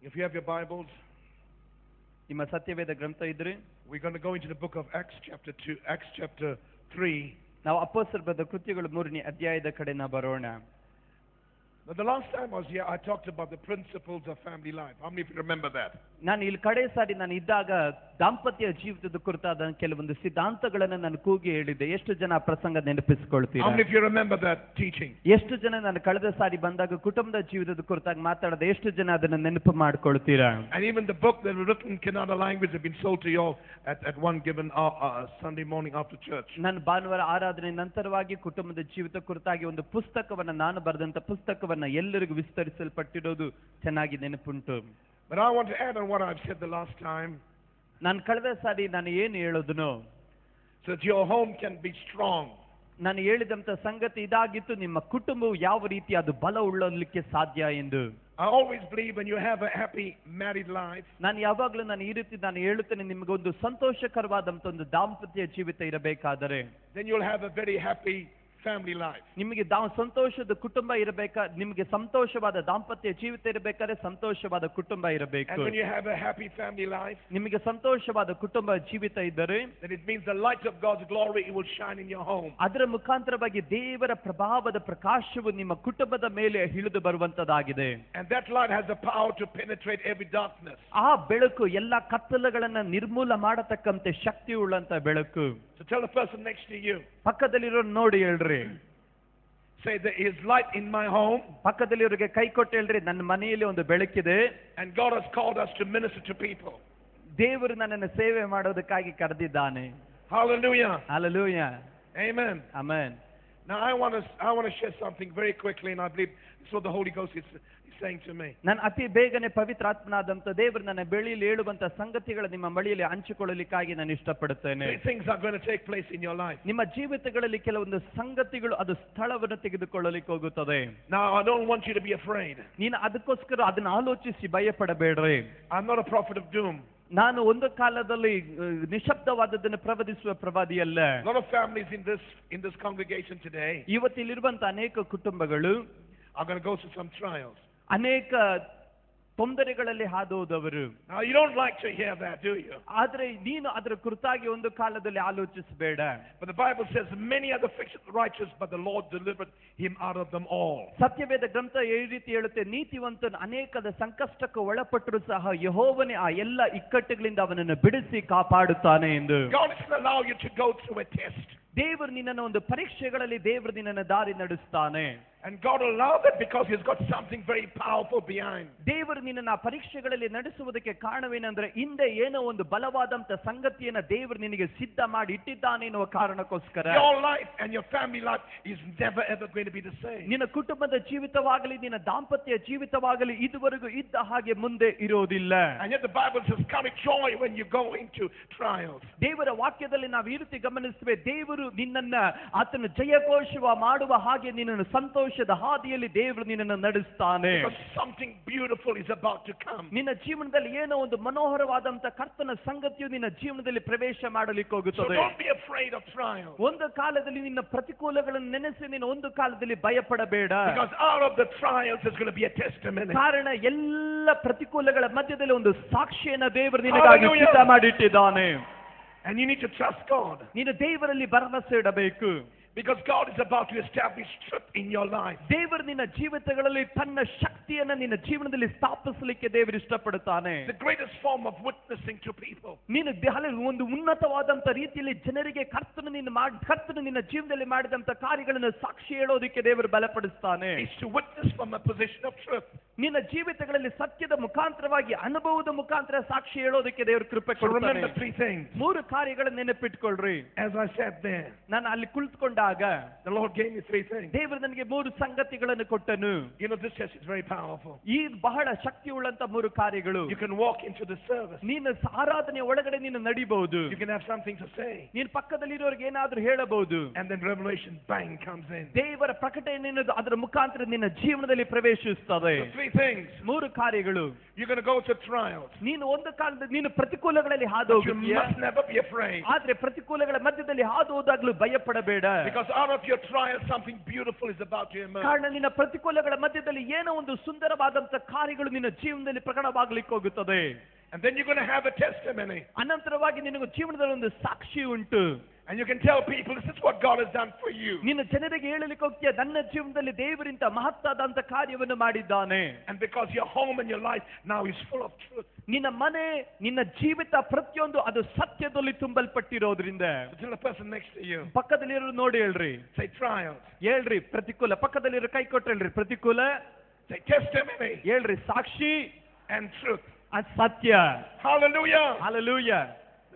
If you have your Bibles, ನಿಮ್ಮ ಸತ್ಯವೇದ ಗ್ರಂಥ ಇದ್ರೆ we're going to go into the book of Acts chapter 3. ನಾವು ಅಪೊಸ್ತಲರ ಬರೆದ ಕೃತ್ಯಗಳು 3ನೇ ಅಧ್ಯಾಯದ ಕಡೆ ನಾವು ಬರೋಣ. Now, the last time I was here, I talked about the principles of family life. How many of you remember that? ನಾನು ಇಲ್ಲಿ ಕಡೆ ಸಾರಿ ನಾನು ಇದ್ದಾಗ ದಾಂಪತ್ಯ ಜೀವಿತದ ಕುರಿತಾದ ಕೆಲವೊಂದು ಸಿದ್ಧಾಂತಗಳನ್ನು ನಾನು ಕೂಗಿ ಹೇಳಿದ್ದೆ. ಎಷ್ಟು ಜನ ಆ ಪ್ರಸಂಗ ನೆನಪಿಸಿಕೊಳ್ತೀರಾ? How many of you remember that teaching? ಎಷ್ಟು ಜನ ನಾನು ಕಳೆದ ಸಾರಿ ಬಂದಾಗ ಕುಟುಂಬದ ಜೀವಿತದ ಕುರಿತಾಗಿ ಮಾತಾಡದೆ ಎಷ್ಟು ಜನ ಅದನ್ನ ನೆನಪು ಮಾಡ್ಕೊಳ್ತೀರಾ? And even the book that was written in Kannada language have been sold to you all at one given Sunday morning after church. ನಾನು ಭಾನುವಾರ ಆರಾಧನೆ ನಂತರವಾಗಿ ಕುಟುಂಬದ ಜೀವಿತ ಕುರಿತಾಗಿ ಒಂದು ಪುಸ್ತಕವನ್ನ ನಾನು ಬರೆದಂತ ಪುಸ್ತಕವನ್ನ ಎಲ್ಲರಿಗೂ ವಿಸ್ತರಿಸಲ್ಪಟ್ಟಿರೋದು ಚೆನ್ನಾಗಿ ನೆನಪುಂಟು. But I want to add on what I've said the last time. ನಾನು ಕಳೆದ ಸಾರಿ ನಾನು ಏನು ಹೇಳೋದನೋ so that your home can be strong. ನಾನು ಹೇಳಿದಂತ ಸಂಗತಿ ಇದಾಗಿತ್ತು, ನಿಮ್ಮ ಕುಟುಂಬವು ಯಾವ ರೀತಿ ಅದು ಬಲ ಉಳ್ಳಲಿಕ್ಕೆ ಸಾಧ್ಯ ಎಂದು. I always believe when you have a happy married life, ನಾನು ಯಾವಾಗಲೂ ನಾನು ಈ ರೀತಿ ನಾನು ಹೇಳುತ್ತೇನೆ, ನಿಮಗೊಂದು ಸಂತೋಷಕರವಾದಂತ ಒಂದು ದಾಂಪತ್ಯ ಜೀವಿತ ಇರಬೇಕಾದರೆ then you'll have a very happy family life. ನಿಮಗೆ ಸಂತೋಷದ ಕುಟುಂಬ ಇರಬೇಕಾ, ನಿಮಗೆ ಸಂತೋಷವಾದ ದಾಂಪತ್ಯ ಜೀವಿತ ಇರಬೇಕಾದ್ರೆ ಸಂತೋಷವಾದ ಕುಟುಂಬ ಇರಬೇಕು. And when you have a happy family life, ನಿಮಗೆ ಸಂತೋಷವಾದ ಕುಟುಂಬ ಜೀವಿತ ಇದ್ದರೆ then it means the light of God's glory will shine in your home. ಅದರ ಮುಖಾಂತರವಾಗಿ ದೇವರ ಪ್ರಭಾವದ ಪ್ರಕಾಶವು ನಿಮ್ಮ ಕುಟುಂಬದ ಮೇಲೆ ಇಳಿದು ಬರುವಂತದಾಗಿದೆ. And that light has the power to penetrate every darkness. ಆ ಬೆಳಕು ಎಲ್ಲಾ ಕತ್ತಲುಗಳನ್ನ ನಿರ್ಮೂಲ ಮಾಡತಕ್ಕಂತೆ ಶಕ್ತಿ ಉಳ್ಳಂತ ಬೆಳಕು. So tell the person next to you, ಪಕ್ಕದಲ್ಲಿರೋ ನೋಡಿ ಹೇಳ್ರಿ, say there is light in my home. ಪಕ್ಕದಲ್ಲಿರೋರಿಗೆ ಕೈ ಕೊಟ್ಟು ಹೇಳ್ರಿ, ನನ್ನ ಮನೆಯಲ್ಲಿ ಒಂದು ಬೆಳಕಿದೆ. And God has called us to minister to people. ದೇವರು ನನ್ನನ್ನು ಸೇವೆ ಮಾಡೋದಕ್ಕಾಗಿ ಕರೆದಿದ್ದಾನೆ. Hallelujah. Hallelujah. Amen. Amen. Now I want to share something very quickly, and I believe it's what the Holy Ghost is saying to me. ನಾನು ಅತಿ ಬೇಗನೆ ಪವಿತ್ರಾತ್ಮನಾದಂತ ದೇವರು ನನ್ನ ಬೆಳೆಯಲ್ಲಿ ಹೇಳುವಂತ ಸಂಗತಿಗಳು ನಿಮ್ಮ ಬಳಿಯಲ್ಲಿ ಹಂಚಿಕೊಳ್ಳಲಿಕ್ಕಾಗಿ ನಾನು ಇಷ್ಟಪಡುತ್ತೇನೆ. Three things are going to take place in your life. ನಿಮ್ಮ ಜೀವಿತಗಳಲ್ಲಿ ಕೆಲವೊಂದು ಸಂಗತಿಗಳು ಅದು ಸ್ಥಳವನ್ನು ತೆಗೆದುಕೊಳ್ಳಲಿಕ್ಕೆ ಹೋಗುತ್ತದೆ. Now I don't want you to be afraid. ನೀನು ಅದಕ್ಕೋಸ್ಕರ ಅದನ್ನ ಆಲೋಚಿಸಿ ಭಯಪಡಬೇಡ್ರಿ. I'm not a prophet of doom. ನಾನು ಒಂದು ಕಾಲದಲ್ಲಿ ನಿಶಬ್ದವಾದದ್ದನ್ನು ಪ್ರವದಿಸುವ ಪ್ರವಾದಿ ಅಲ್ಲ. A lot of families in this congregation today ಇವತ್ತಿಲ್ಲಿರುವಂತ ಅನೇಕ ಕುಟುಂಬಗಳು are going to go through some trials. ಅನೇಕ ತೊಂದರೆಗಳಲ್ಲಿ ಹಾದುಹೋದವರು. Now you don't like to hear that, do you? ಆದ್ರೆ ನೀನು ಅದರ ಕುರಿತಾಗಿ ಒಂದು ಕಾಲದಲ್ಲಿ ಆಲೋಚಿಸಬೇಡ. But the Bible says many are the afflictions of the righteous, but the Lord delivered him out of them all. ಸತ್ಯವೇದ ಗ್ರಂಥ ಈ ರೀತಿ ಹೇಳುತ್ತೆ, ನೀತಿವಂತನು ಅನೇಕದ ಸಂಕಷ್ಟಕ್ಕೆ ಒಳಪಟ್ಟರೂ ಸಹ ಯೆಹೋವನೇ ಆ ಎಲ್ಲ ಇಕ್ಕಟ್ಟುಗಳಿಂದ ಅವನನ್ನು ಬಿಡಿಸಿ ಕಾಪಾಡುತ್ತಾನೆ ಎಂದು. God doesn't allow you to go through a test. ದೇವರು ನಿನ್ನನ್ನು ಒಂದು ಪರೀಕ್ಷೆಗಳಲ್ಲಿ ದೇವರು ನಿನ್ನನ್ನು ದಾರಿ ನಡೆಸ್ತಾನೆ. And God allowed that because He's got something very powerful behind. ದೇವರು ನಿನ್ನನ್ನು ಆ ಪರೀಕ್ಷೆಗಳಲ್ಲಿ ನಡೆಸುವುದಕ್ಕೆ ಕಾರಣವೇನೆಂದ್ರೆ ಹಿಂದೆ ಏನೋ ಒಂದು ಬಲವಾದಂತ ಸಂಗತಿಯನ್ನ ದೇವರು ನಿನಗೆ ಸಿದ್ಧ ಮಾಡಿ ಇಟ್ಟಿದ್ದಾನೆ ಎನ್ನುವ ಕಾರಣಕ್ಕೋಸ್ಕರ. Your life and your family life is never ever going to be the same. ನಿನ್ನ ಕುಟುಂಬದ ಜೀವಿತವಾಗಲಿ ನಿನ್ನ ದಾಂಪತ್ಯ ಜೀವಿತವಾಗಲಿ ಇದುವರೆಗೂ ಇದ್ದ ಹಾಗೆ ಮುಂದೆ ಇರೋದಿಲ್ಲ. And yet the Bible says count it joy when you go into trials. ದೇವರ ವಾಕ್ಯದಲ್ಲಿ ನಾವು ಈ ರೀತಿ ಗಮನಿಸುತ್ತೇವೆ, ದೇವರು ನಿನ್ನನ್ನ ಆತನ ಜಯಘೋಷವ ಮಾಡುವ ಹಾಗೆ ನಿನ್ನನ್ನು ಸಂತೋಷದ ಹಾದಿಯಲ್ಲಿ ದೇವರು ನಿನ್ನನ್ನು ನಡೆಸ್ತಾನೆ. Because something beautiful is about to come. ನಿನ್ನ ಜೀವನದಲ್ಲಿ ಏನೋ ಒಂದು ಮನೋಹರವಾದಂತ ಕರ್ತನ ಸಂಗತಿಯು ನಿನ್ನ ಜೀವನದಲ್ಲಿ ಪ್ರವೇಶ ಮಾಡಲಿಕ್ಕೆ So ಹೋಗುತ್ತದೆ. don't be afraid of trials. ಒಂದು ಕಾಲದಲ್ಲಿ ನಿನ್ನ ಪ್ರತಿಕೂಲಗಳನ್ನು ನೆನೆಸಿ ನೀನು ಒಂದು ಕಾಲದಲ್ಲಿ ಭಯಪಡಬೇಡ. Because out of the trials there's going to be a testimony. ಕಾರಣ ಎಲ್ಲ ಪ್ರತಿಕೂಲಗಳ ಮಧ್ಯದಲ್ಲಿ ಒಂದು ಸಾಕ್ಷಿಯನ್ನ ದೇವರು ನಿನಗಾಗಿ ಸಿದ್ಧ ಮಾಡಿಟ್ಟಿದ್ದಾನೆ. And you need to trust God. ನೀನು ದೇವರಲ್ಲಿ ಭರವಸೆ ಇಡಬೇಕು. Because God is about to establish truth in your life. ದೇವರು ನಿನ್ನ ಜೀವಿತಗಳಲ್ಲಿ ತನ್ನ ಶಕ್ತಿಯನ್ನ ನಿನ್ನ ಜೀವನದಲ್ಲಿ ಸ್ಥಾಪಿಸಲಿಕ್ಕೆ ದೇವರು ಇಷ್ಟಪಡುತ್ತಾನೆ. The greatest form of witnessing to people. ನೀನು ಒಂದು ಉನ್ನತವಾದಂತ ರೀತಿಯಲ್ಲಿ ಜನರಿಗೆ ಕರ್ತನು ನಿನ್ನ ಜೀವನದಲ್ಲಿ ಮಾಡಿದಂತ ಕಾರ್ಯಗಳನ್ನು ಸಾಕ್ಷಿ ಹೇಳೋದಕ್ಕೆ ದೇವರು ಬಲಪಡಿಸ್ತಾನೆ. Is to witness from a position of truth. ನಿನ್ನ ಜೀವಿತಗಳಲ್ಲಿ ಸತ್ಯದ ಮುಖಾಂತರವಾಗಿ ಅನುಭವದ ಮುಖಾಂತರ ಸಾಕ್ಷಿ ಹೇಳೋದಕ್ಕೆ ದೇವರು ಕೃಪೆ So ಕೊಡ್ತಾನೆ. remember three things. ಮೂರು ಕಾರ್ಯಗಳನ್ನು ನೆನಪಿಟ್ಕೊಳ್ರಿ. As I said there, ನಾನು ಅಲ್ಲಿ ಕುಳಿತುಕೊಂಡಾಗ the Lord gave me three things. ದೇವರು ನನಗೆ ಮೂರು ಸಂಗತಿಗಳನ್ನು ಕೊಟ್ಟನು. You know, this church is very powerful. ಈ ಬಹಳ ಶಕ್ತಿ ಉಳ್ಳಂತ ಮೂರು ಕಾರ್ಯಗಳು. You can walk into the service. ನೀನು ಆರಾಧನೆ ಒಳಗಡೆ ನೀನು ನಡಿಬಹುದು. You can have something to say. ನೀನು ಪಕ್ಕದಲ್ಲಿರೋರಿಗೆ ಏನಾದ್ರೂ ಹೇಳಬಹುದು. And then revelation bang comes in. ದೇವರ ಪ್ರಕಟಣೆ ಅದರ ಮುಖಾಂತರ ನಿನ್ನ ಜೀವನದಲ್ಲಿ ಪ್ರವೇಶಿಸುತ್ತದೆ. The three three things. ಮೂರು ಕಾರ್ಯಗಳು. You're going to go to trials. ನೀನು ಒಂದು ಕಾಲದಲ್ಲಿ ನೀನು ಪ್ರತಿಕೂಲಗಳಲ್ಲಿ ಹಾದು But you ಹೋಗುತ್ತೀಯ. must never be afraid. ಆದ್ರೆ ಪ್ರತಿಕೂಲಗಳ ಮಧ್ಯದಲ್ಲಿ ಹಾದು ಹೋದಾಗ್ಲೂ ಭಯ ಪಡಬೇಡ. Because out of your trials, something beautiful is about to emerge. ಕಾರಣ ನಿನ್ನ ಪ್ರತಿಕೂಲಗಳ ಮಧ್ಯದಲ್ಲಿ ಏನೋ ಒಂದು ಸುಂದರವಾದಂತ ಕಾರ್ಯಗಳು ನಿನ್ನ ಜೀವನದಲ್ಲಿ ಪ್ರಕಟವಾಗಲಿಕ್ಕೆ ಹೋಗುತ್ತದೆ. And then you're going to have a testimony. ಅನಂತರವಾಗಿ ನಿನಗೆ ಜೀವನದಲ್ಲಿ ಒಂದು ಸಾಕ್ಷಿ ಉಂಟು. And you can tell people, this is what God has done for you. ನಿನ್ನ ಜನರಿಗೆ ಹೇಳಲಿಕ್ಕೆ ಹೋಗ್ತೀಯ, ನನ್ನ ಜೀವನದಲ್ಲಿ ದೇವರಿಂತ ಮಹತ್ತಾದಂತ ಕಾರ್ಯವನ್ನು ಮಾಡಿದ್ದಾನೆ. And because your home and your life now is full of truth. ನಿನ್ನ ಮನೆ, ನಿನ್ನ ಜೀವಿತ ಪ್ರತಿಯೊಂದು ಅದು ಸತ್ಯದಲ್ಲಿ ತುಂಬಲ್ಪಟ್ಟಿರೋದ್ರಿಂದ. Tell the person next to you. ಪಕ್ಕದಲ್ಲಿರೋ ನೋಡಿ ಹೇಳ್ರಿ. Say trials. ಹೇಳ್ರಿ ಪ್ರತಿಕೂಲ. ಪಕ್ಕದಲ್ಲಿರೋ ಕೈ ಕೊಟ್ಟು ಹೇಳ್ರಿ ಪ್ರತಿಕೂಲ. Say testimony. ಹೇಳ್ರಿ ಸಾಕ್ಷಿ. And truth. ಅದು ಸತ್ಯ. Hallelujah. Hallelujah.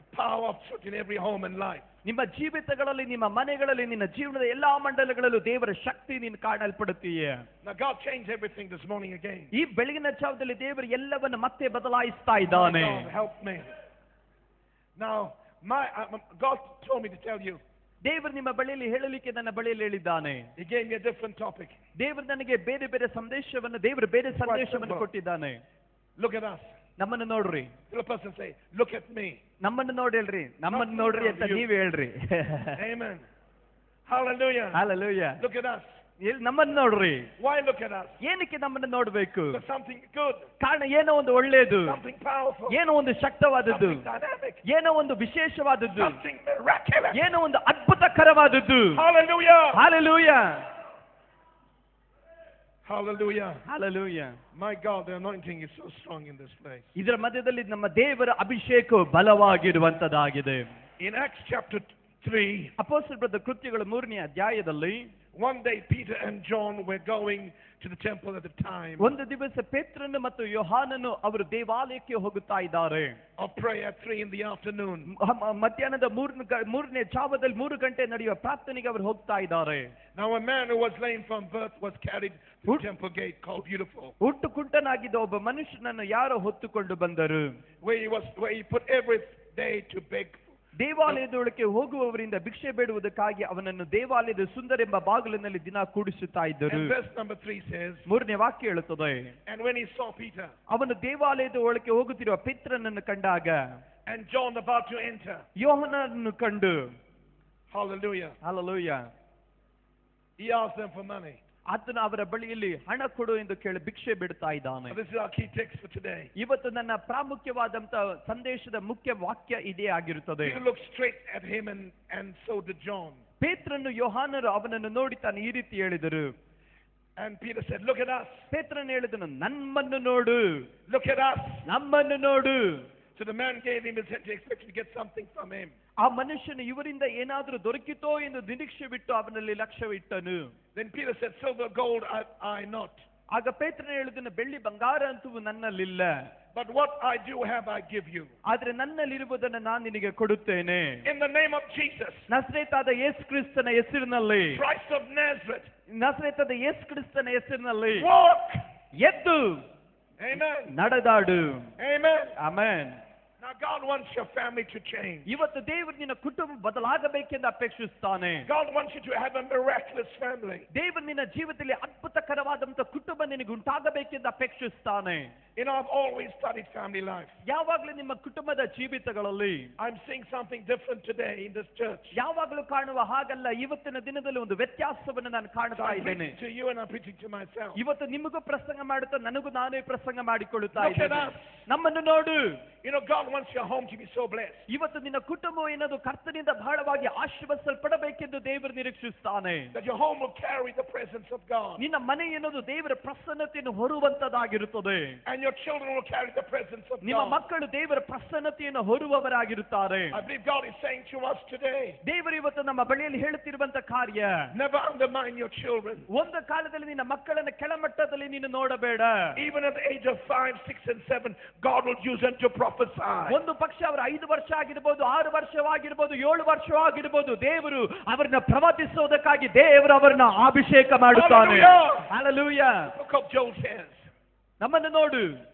The power of truth in every home and life. ನಿಮ್ಮ ಜೀವಿತಗಳಲ್ಲಿ, ನಿಮ್ಮ ಮನೆಗಳಲ್ಲಿ, ನಿನ್ನ ಜೀವನದ ಎಲ್ಲಾ ಮಂಡಲಗಳಲ್ಲೂ ದೇವರ ಶಕ್ತಿ ನೀನು ಕಾಣಲ್ಪಡುತ್ತೀಯ. Now God changed everything this morning again. ಈ ಬೆಳಗಿನ ಜಾವದಲ್ಲಿ ದೇವರು ಎಲ್ಲವನ್ನು ಮತ್ತೆ ಬದಲಾಯಿಸ್ತಾ ಇದ್ದಾನೆ. God help me. Now God told me to tell you. ದೇವರು ನಿಮ್ಮ ಬಳಿಯಲ್ಲಿ ಹೇಳಲಿಕ್ಕೆ ನನ್ನ ಬಳಿಯಲ್ಲಿ ಹೇಳಿದ್ದಾನೆ. He gave me a different topic. ದೇವರು ನನಗೆ ಬೇರೆ ಬೇರೆ ಸಂದೇಶವನ್ನು, ದೇವರು ಬೇರೆ ಸಂದೇಶವನ್ನು ಕೊಟ್ಟಿದ್ದಾನೆ. Look at us. ನಮ್ಮನ್ನು ನೋಡ್ರಿ. The person say, look at me. ನಮ್ಮನ್ನು ನೋಡಿ ಹೇಳ್ರಿ. ನಮ್ಮನ್ನು ನೋಡ್ರಿ ಅಂತ ನೀವೇ ಹೇಳ್ರಿ. Amen. Hallelujah. Hallelujah. Look at us. ನಮ್ಮನ್ನು ನೋಡ್ರಿ. Why look at us? ಏನಕ್ಕೆ ನಮ್ಮನ್ನು ನೋಡ್ಬೇಕು? For something good. ಕಾರಣ ಏನೋ ಒಂದು ಒಳ್ಳೆಯದು, Something powerful. ಏನೋ ಒಂದು ಶಕ್ತವಾದದ್ದು, Something dynamic. ಏನೋ ಒಂದು ವಿಶೇಷವಾದದ್ದು, Something miraculous. ಏನೋ ಒಂದು ಅದ್ಭುತಕರವಾದದ್ದು. Hallelujah. Hallelujah. Hallelujah. Hallelujah. My God, the anointing is so strong in this place. ಇದರ ಮಧ್ಯದಲ್ಲಿ ನಮ್ಮ ದೇವರ ಅಭಿಷೇಕವು ಬಲವಾಗಿರುವಂತದಾಗಿದೆ. In Acts chapter 3, ಅಪೊಸ್ತಲರ ಕೃತ್ಯಗಳ 3ನೇ ಅಧ್ಯಾಯದಲ್ಲಿ one day Peter and John were going to the temple at the time ಒಂದು ದಿವಸ ಪೇತ್ರನು ಮತ್ತು ಯೋಹಾನನು ಅವರು ದೇವಾಲಯಕ್ಕೆ ಹೋಗುತ್ತಾ ಇದ್ದಾರೆ. of prayer at 3 in the afternoon. ಮಧ್ಯಾಹ್ನದ 3ನೇ ಜಾವದಲ್ಲಿ 3 ಗಂಟೆ ನಡೆಯುವ ಪ್ರಾರ್ಥನೆಗೆ ಅವರು ಹೋಗ್ತಾ ಇದ್ದಾರೆ. Now a man who was lame from birth was carried to the temple gate called Beautiful, ಹುಟ್ಟು ಕುಂಟನಾಗಿದ್ದ ಒಬ್ಬ ಮನುಷ್ಯನನ್ನು ಯಾರೋ ಹೊತ್ತುಕೊಂಡು ಬಂದರು. where he put every day to beg. ದೇವಾಲಯದೊಳಗೆ ಹೋಗುವವರಿಂದ ಭಿಕ್ಷೆ ಬೇಡುವುದಕ್ಕಾಗಿ ಅವನನ್ನು ದೇವಾಲಯದ ಸುಂದರ ಎಂಬ ಬಾಗಿಲಿನಲ್ಲಿ ದಿನ ಕೂಡಿಸುತ್ತಾ ಇದ್ದರು. And verse number 3 says, 3ನೇ ವಾಕ್ಯ ಹೇಳುತ್ತದೆ, and when he saw Peter ಅವನು ದೇವಾಲಯದ ಒಳಗೆ ಹೋಗುತ್ತಿರುವ ಪೇತ್ರನನ್ನು ಕಂಡಾಗ and John about to enter, ಯೋಹಾನನನ್ನು ಕಂಡು, hallelujah, hallelujah, he asked them for money. ಆತನು ಅವರ ಬಳಿಯಲ್ಲಿ ಹಣ ಕೊಡು ಎಂದು ಕೇಳಿ ಭಿಕ್ಷೆ ಬಿಡ್ತಾ ಇದ್ದಾನೆ. This is our key text for today. ಇವತ್ತು ನನ್ನ ಪ್ರಾಮುಖ್ಯವಾದಂತ ಸಂದೇಶದ ಮುಖ್ಯ ವಾಕ್ಯ ಇದೇ ಆಗಿರುತ್ತದೆ. Peter looked straight at him and so did John. ಪೇತ್ರನು ಯೋಹಾನರು ಅವನನ್ನು ನೋಡಿ ತಾನು ಈ ರೀತಿ ಹೇಳಿದರು. And Peter said, look at us. ಪೇತ್ರನು ಹೇಳಿದನು, ನಮ್ಮನ್ನು ನೋಡು. Look at us. ನಮ್ಮನ್ನು ನೋಡು. So the man gave him his head, expecting to get something from him. ಆ ಮನುಷ್ಯನು ಇವರಿಂದ ಏನಾದರೂ ದೊರಕಿತೋ ಎಂದು ನಿರೀಕ್ಷೆ ಬಿಟ್ಟು ಅವನಲ್ಲಿ ಲಕ್ಷ್ಯವಿಟ್ಟನು. Then Peter said, silver, gold I not. ಆಗ ಪೇತ್ರನು ಹೇಳಿದನು, ಬೆಳ್ಳಿ ಬಂಗಾರ ಅಂತೂ ನನ್ನಲ್ಲಿಲ್ಲ. But what I do have I give you. ಆದ್ರೆ ನನ್ನಲ್ಲಿರುವುದನ್ನು ನಾನು ನಿನಗೆ ಕೊಡುತ್ತೇನೆ. In the name of Jesus, ನಜರೇತಾದ ಯೇಸು ಕ್ರಿಸ್ತನ ಹೆಸರಿನಲ್ಲಿ, Christ of Nazareth, ನಜರೇತಾದ ಯೇಸು ಕ್ರಿಸ್ತನ ಹೆಸರಿನಲ್ಲಿ walk. ಎದ್ದು Amen. ನಡೆದಾಡು. Amen. Amen. Now God wants your family to change. ಇವತ್ತು ದೇವರು ನಿನ್ನ ಕುಟುಂಬ ಬದಲಾಗಬೇಕೆಂದು ಅಪೇಕ್ಷಿಸುತ್ತಾನೆ. God wants you to have a miraculous family. ದೇವರು ನಿನ್ನ ಜೀವಿತದಲ್ಲಿ ಅದ್ಭುತಕರವಾದಂತ ಕುಟುಂಬ ನಿನಗೆ ಉಂಟಾಗಬೇಕೆಂದು ಅಪೇಕ್ಷಿಸುತ್ತಾನೆ. You know, I've always studied family life. ಯಾವಾಗಲೂ ನಿಮ್ಮ ಕುಟುಂಬದ ಜೀವಿತಗಳಲ್ಲಿ I'm seeing something different today in this church. ಯಾವಾಗಲೂ ಕಾಣುವ ಹಾಗಲ್ಲ, ಇವತ್ತಿನ ದಿನದಲ್ಲಿ ಒಂದು ವ್ಯತ್ಯಾಸವನ್ನು ನಾನು So ಕಾಣ್ತಾ I'm ಇದ್ದೇನೆ. preaching to you and I'm preaching to myself. ಇವತ್ತು ನಿಮಗೂ ಪ್ರಸಂಗ ಮಾಡುತ್ತಾ ನನಗೂ ನಾನೇ ಪ್ರಸಂಗ ಮಾಡಿಕೊಳ್ಳುತ್ತಾ Look at ಇದ್ದೇನೆ. us. ನಮ್ಮನ್ನು ನೋಡು. You know, God wants your home to be so blessed. ಇವತ್ತು ನಿನ್ನ ಕುಟುಂಬವು ಏನದು ಕರ್ತನಿಂದ ಬಹಳವಾಗಿ ಆಶೀರ್ವದಿಸಲ್ಪಡಬೇಕೆಂದು ದೇವರು ನಿರೀಕ್ಷಿಸುತ್ತಾನೆ. That your home will carry the presence of God. ನಿನ್ನ ಮನೆ ಏನದು ದೇವರ ಪ್ರಸನ್ನತೆಯನ್ನು ಹೊರುವಂತದಾಗಿರುತ್ತದೆ. And your children will carry the presence of ನಿಮ್ಮ God. ಮಕ್ಕಳು ದೇವರ ಪ್ರಸನ್ನತೆಯನ್ನು ಹೊರುವವರಾಗಿರುತ್ತಾರೆ. I believe God is saying to us today, ದೇವರು ಇವತ್ತು ನಮ್ಮ ಬಳಿಯಲ್ಲಿ ಹೇಳುತ್ತಿರುವಂತ ಕಾರ್ಯ, never undermine your children. ಒಂದು ಕಾಲದಲ್ಲಿ ನಿನ್ನ ಮಕ್ಕಳನ್ನು ಕೆಳಮಟ್ಟದಲ್ಲಿ ನೀನು ನೋಡಬೇಡ. Even at the age of 5, 6, and 7, God will use them to prophesy. ಒಂದು ಪಕ್ಷ ಅವರು 5 ವರ್ಷ ಆಗಿರಬಹುದು, 6 ವರ್ಷವಾಗಿರಬಹುದು, 7 ವರ್ಷವಾಗಿರಬಹುದು, ದೇವರು ಅವರನ್ನ ಪ್ರವಾದಿಸುವುದಕ್ಕಾಗಿ ದೇವರು ಅವರನ್ನ ಅಭಿಷೇಕ ಮಾಡುತ್ತಾನೆ. Hallelujah. Hallelujah. Look what Joel says. ನಮ್ಮನ್ನು ನೋಡು.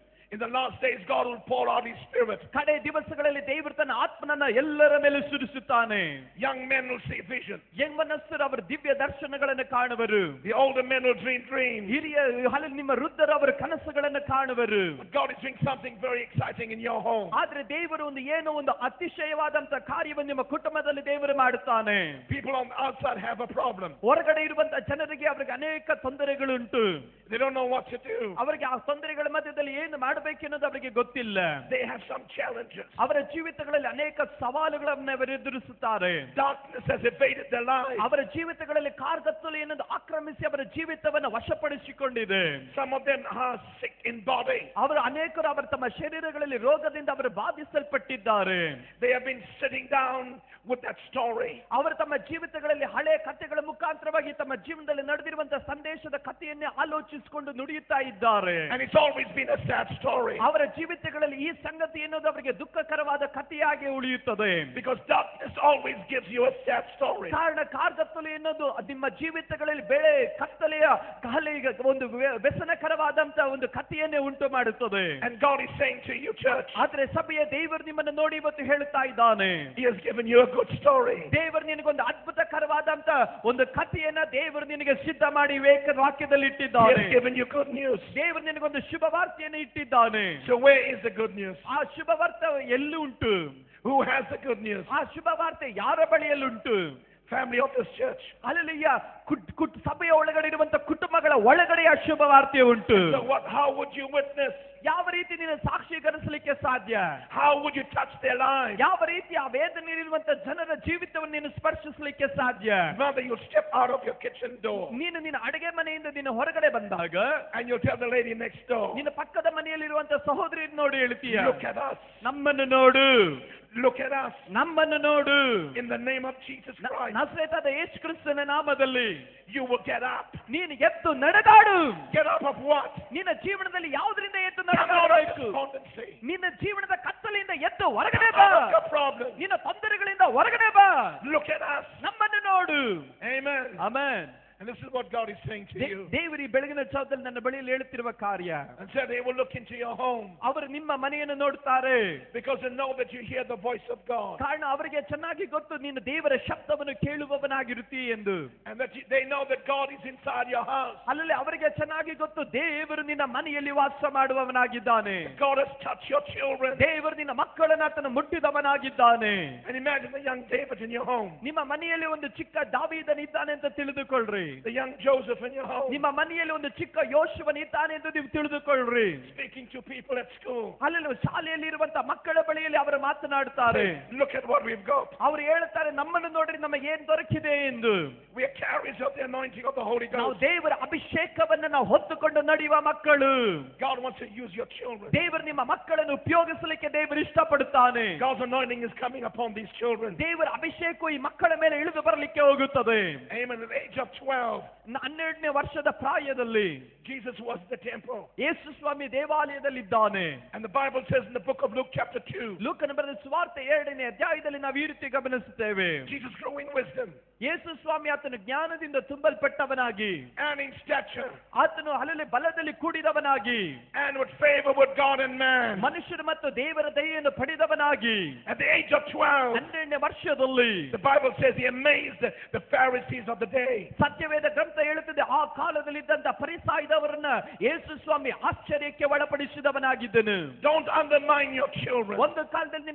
In the last days, God will pour out His Spirit. ಕಡೆ ದಿವಸಗಳಲ್ಲಿ ದೇವರು ತನ್ನ ಆತ್ಮನನ್ನ ಎಲ್ಲರ ಮೇಲೆ ಸುರಿಸುತ್ತಾನೆ. Young men will see vision. ಯೌವನಸ್ಥರು ಅವರ ದಿವ್ಯ ದರ್ಶನಗಳನ್ನು ಕಾಣುವರು. The older men will dream dreams. ಹಿರಿಯ ನಿಮ್ಮ ವೃದ್ಧರು ಅವರ ಕನಸುಗಳನ್ನು ಕಾಣುವರು. But God is doing something very exciting in your home. ಆದ್ರೆ ದೇವರು ಏನೋ ಒಂದು ಅತಿಶಯವಾದಂತ ಕಾರ್ಯವನ್ನು ನಿಮ್ಮ ಕುಟುಂಬದಲ್ಲಿ ದೇವರು ಮಾಡುತ್ತಾನೆ. People on the outside have a problem. ಹೊರಗಡೆ ಇರುವಂತ ಜನರಿಗೆ ಅವರಿಗೆ ಅನೇಕ ತೊಂದರೆಗಳುಂಟು. They don't know what to do. ಅವರಿಗೆ ಆ ತೊಂದರೆಗಳ ಮಧ್ಯದಲ್ಲಿ ಏನು ಮಾಡಬೇಕು ಅನ್ನೋದು ಅವರಿಗೆ ಗೊತ್ತಿಲ್ಲ. They have some challenges. ಅವರ ಜೀವಿತಗಳಲ್ಲಿ ಅನೇಕ ಸವಾಲುಗಳನ್ನು ಅವರು ಎದುರಿಸುತ್ತಾರೆ. Darkness has invaded their lives. ಅವರ ಜೀವಿತಗಳಲ್ಲಿ ಕಾರ್ಗತ್ತಲು ಏನೊಂದು ಆಕ್ರಮಿಸಿ ಅವರ ಜೀವಿತವನ್ನು ವಶಪಡಿಸಿಕೊಂಡಿದೆ. Some of them are sick in body. ಅವರು ಅನೇಕರು ಅವರ ತಮ್ಮ ಶರೀರಗಳಲ್ಲಿ ರೋಗದಿಂದ ಅವರು ಬಾಧಿಸಲ್ಪಟ್ಟಿದ್ದಾರೆ. They have been sitting down with that story. ಅವರು ತಮ್ಮ ಜೀವಿತಗಳಲ್ಲಿ ಹಳೆ ಕಥೆಗಳ ಮುಖಾಂತರವಾಗಿ ತಮ್ಮ ಜೀವನದಲ್ಲಿ ನಡೆದಿರುವಂತಹ ಸಂದೇಶದ ಕಥೆಯನ್ನೇ ಆಲೋಚಿಸಿಕೊಂಡು ನುಡಿಯುತ್ತಾ ಇದ್ದಾರೆ. And it's always been a sad story. ಅವರ ಜೀವಿತಗಳಲ್ಲಿ ಈ ಸಂಗತಿ ಎನ್ನುವುದು ಅವರಿಗೆ ದುಃಖಕರವಾದ ಕಥೆಯಾಗಿ ಉಳಿಯುತ್ತದೆ. Because darkness always gives you a sad story. ಕಾರಣ ಕಾರ್ಗತ್ತಲು ಎನ್ನುವುದು ನಿಮ್ಮ ಜೀವಿತಗಳಲ್ಲಿ ಬೆಳೆ ಕತ್ತಲೆಯ ಕಹಲೆಗೆ ಒಂದು ವ್ಯಸನಕರವಾದಂತಹ ಒಂದು ಕಥೆಯನ್ನೇ ಉಂಟು ಮಾಡುತ್ತದೆ. And God is saying to you, church, ಆದ್ರೆ ಸಭೆಯ ದೇವರು ನಿಮ್ಮನ್ನು ನೋಡಿ ಇವತ್ತು ಹೇಳುತ್ತಾ ಇದ್ದಾನೆ. He has given you a good story. ದೇವರು ನಿನಗೊಂದು ಅದ್ಭುತಕರವಾದಂತ ಒಂದು ಕಥೆಯನ್ನ ದೇವರು ನಿನಗೆ ಸಿದ್ಧ ಮಾಡಿ ವಾಕ್ಯದಲ್ಲಿ He ಇಟ್ಟಿದ್ದಾನೆ. has given you good news. ದೇವರು ನಿನಗೊಂದು ಶುಭ ವಾರ್ತೆಯನ್ನು ಇಟ್ಟಿದ್ದಾನೆ. So where is the good news? ಆ ಶುಭ ವಾರ್ತೆ ಎಲ್ಲಿ ಉಂಟು? Who has the good news? ಆ ಶುಭ ವಾರ್ತೆ ಯಾರ ಬಳಿಯಲ್ಲುಂಟು? Family of this church. ಅಲ್ಲಲ್ಲಿಯ ಸಭೆಯ ಒಳಗಡೆ ಇರುವಂತ ಕುಟುಂಬಗಳ ಒಳಗಡೆ ಆ ಶುಭ ವಾರ್ತೆ ಉಂಟು. So how would you witness? ಯಾವ ರೀತಿ ನೀನು ಸಾಕ್ಷೀಕರಿಸಲಿಕ್ಕೆ ಸಾಧ್ಯ? How would you touch their lives? ಯಾವ ರೀತಿ ಆ ವೇದನೆಯಲ್ಲಿರುವಂತ ಜನರ ಜೀವಿತವನ್ನು ನೀನು ಸ್ಪರ್ಶಿಸಲಿಕ್ಕೆ ಸಾಧ್ಯ? Mother, you step out of your kitchen door. ನೀನು ನಿನ್ನ ಅಡುಗೆ ಮನೆಯಿಂದ ನೀನು ಹೊರಗಡೆ ಬಂದಾಗ And you tell the lady next door, ನಿನ್ನ ಪಕ್ಕದ ಮನೆಯಲ್ಲಿರುವಂತ ಸಹೋದರಿ ನೋಡಿ ಹೇಳ್ತೀಯ, look at us. ನಮ್ಮನ್ನು ನೋಡು, Look at us. ನಮ್ಮನ್ನು ನೋಡು. In the name of Jesus Christ, ನಜರೇತಾದ ಯೇಸು ಕ್ರಿಸ್ತನ ನಾಮದಲ್ಲಿ you will get up. ನೀನು ಎದ್ದು ನಡೆದಾಡು. Get up of what? ನಿನ್ನ ಜೀವನದಲ್ಲಿ ಯಾವುದರಿಂದ ಎದ್ದು Come out of ನಡೆದಾಡಬೇಕು? despondency. ನಿನ್ನ ಜೀವನದ ಕತ್ತಲೆಯಿಂದ ಎದ್ದು ಹೊರಗಡೆ ಬಾ. Out of your problem. ನಿನ್ನ ತೊಂದರೆಗಳಿಂದ ಹೊರಗಡೆ ಬಾ. Look at us. ನಮ್ಮನ್ನು ನೋಡು. Amen. Amen. And this is what God is saying to you. ದೇವರು ಈ ಬೆಳಗಿನ ಜಾವದಲ್ಲಿ ನನ್ನ ಬಳಿಯಲ್ಲಿ ಹೇಳುತ್ತಿರುವ ಕಾರ್ಯ. And so they will look into your home. ಅವರು ನಿಮ್ಮ ಮನೆಯನ್ನು ನೋಡುತ್ತಾರೆ. Because they know that you hear the voice of God. ಕಾರಣ ಅವರಿಗೆ ಚೆನ್ನಾಗಿ ಗೊತ್ತು ನೀನು ದೇವರ ಶಬ್ದವನ್ನು ಕೇಳುವವನಾಗಿರುತ್ತಿ ಎಂದು. And that they know that God is inside your house. ಅಲ್ಲಲ್ಲಿ ಅವರಿಗೆ ಚೆನ್ನಾಗಿ ಗೊತ್ತು ದೇವರು ನಿನ್ನ ಮನೆಯಲ್ಲಿ ವಾಸ ಮಾಡುವವನಾಗಿದ್ದಾನೆ. God has touched your children. ದೇವರು ನಿನ್ನ ಮಕ್ಕಳನ್ನು ಆತನು ಮುಟ್ಟಿದವನಾಗಿದ್ದಾನೆ. And imagine the young David in your home. ನಿಮ್ಮ ಮನೆಯಲ್ಲಿ ಒಂದು ಚಿಕ್ಕ ದಾವೀದನಿದ್ದಾನೆ ಅಂತ ತಿಳಿದುಕೊಳ್ಳ್ರಿ. The young Joseph in your home. ನಿಮ್ಮ ಮನೆಯಲ್ಲಿ ಒಂದು ಚಿಕ್ಕ ಯೋಶುವನಿದ್ದಾನೆ ಎಂದು ನೀವು ತಿಳಿದುಕೊಳ್ಳ್ರಿ. Speaking to people at school. ಅಲ್ಲಲ್ಲಿ ಶಾಲೆಯಲ್ಲಿ ಇರುವಂತ ಮಕ್ಕಳ ಬಳಿಯಲ್ಲಿ ಅವರು ಮಾತನಾಡುತ್ತಾರೆ. Look at what we've got. ಅವರು ಹೇಳುತ್ತಾರೆ ನಮ್ಮನ್ನು ನೋಡ್ರಿ ನಮಗೆ ಏನ್ ದೊರಕಿದೆ ಎಂದು. We are carriers of the anointing of the Holy ನಾವು Ghost. ದೇವರ ಅಭಿಷೇಕವನ್ನು ನಾವು ಹೊತ್ತುಕೊಂಡು ನಡೆಯುವ ಮಕ್ಕಳು. God wants to use your children. ದೇವರು ನಿಮ್ಮ ಮಕ್ಕಳನ್ನು ಉಪಯೋಗಿಸಲಿಕ್ಕೆ ದೇವರು ಇಷ್ಟಪಡುತ್ತಾನೆ. God's anointing is coming upon these children. ದೇವರ ಅಭಿಷೇಕವು ಈ ಮಕ್ಕಳ ಮೇಲೆ ಇಳಿದು ಬರಲಿಕ್ಕೆ ಹೋಗುತ್ತದೆ. Amen. At the age of 12, 12ನೇ ವರ್ಷದ ಪ್ರಾಯದಲ್ಲಿ Jesus was in the temple. Yesu Swami ದೇವಾಲಯದಲ್ಲಿದ್ದಾನೆ. And the Bible says in the book of Luke chapter 2, ಲೂಕನ ಬರೆದ ಸುವಾರ್ತೆ 2ನೇ ಅಧ್ಯಾಯದಲ್ಲಿ ನಾವು ಈ ರೀತಿ ಗಮನಿಸುತ್ತೇವೆ. Jesus grew in wisdom ಯೇಸು ಸ್ವಾಮಿ ಆತನು ಜ್ಞಾನದಿಂದ ತುಂಬಲ್ಪಟ್ಟವನಾಗಿ and in stature ಆತನು ಅಲ್ಲಲ್ಲಿ ಬಲದಲ್ಲಿ ಕೂಡಿದವನಾಗಿ and with favor with God and man. ಮನುಷ್ಯರು ಮತ್ತು ದೇವರ ದಯೆಯನ್ನು ಪಡೆದವನಾಗಿ At the age of 12, 12ನೇ ವರ್ಷದಲ್ಲಿ the Bible says he amazed the Pharisees of the day. ಸತ್ಯವೇದ ಗ್ರಂಥ ಹೇಳುತ್ತದೆ ಆ ಕಾಲದಲ್ಲಿದ್ದಂತ ಫರಿಸಾಯದವರನ್ನ ಯೇಸು ಸ್ವಾಮಿ ಆಶ್ಚರ್ಯಕ್ಕೆ ಒಳಪಡಿಸಿದವನಾಗಿದ್ದನು. Don't undermine your children. ಒಂದು ಕಾಲದಲ್ಲಿ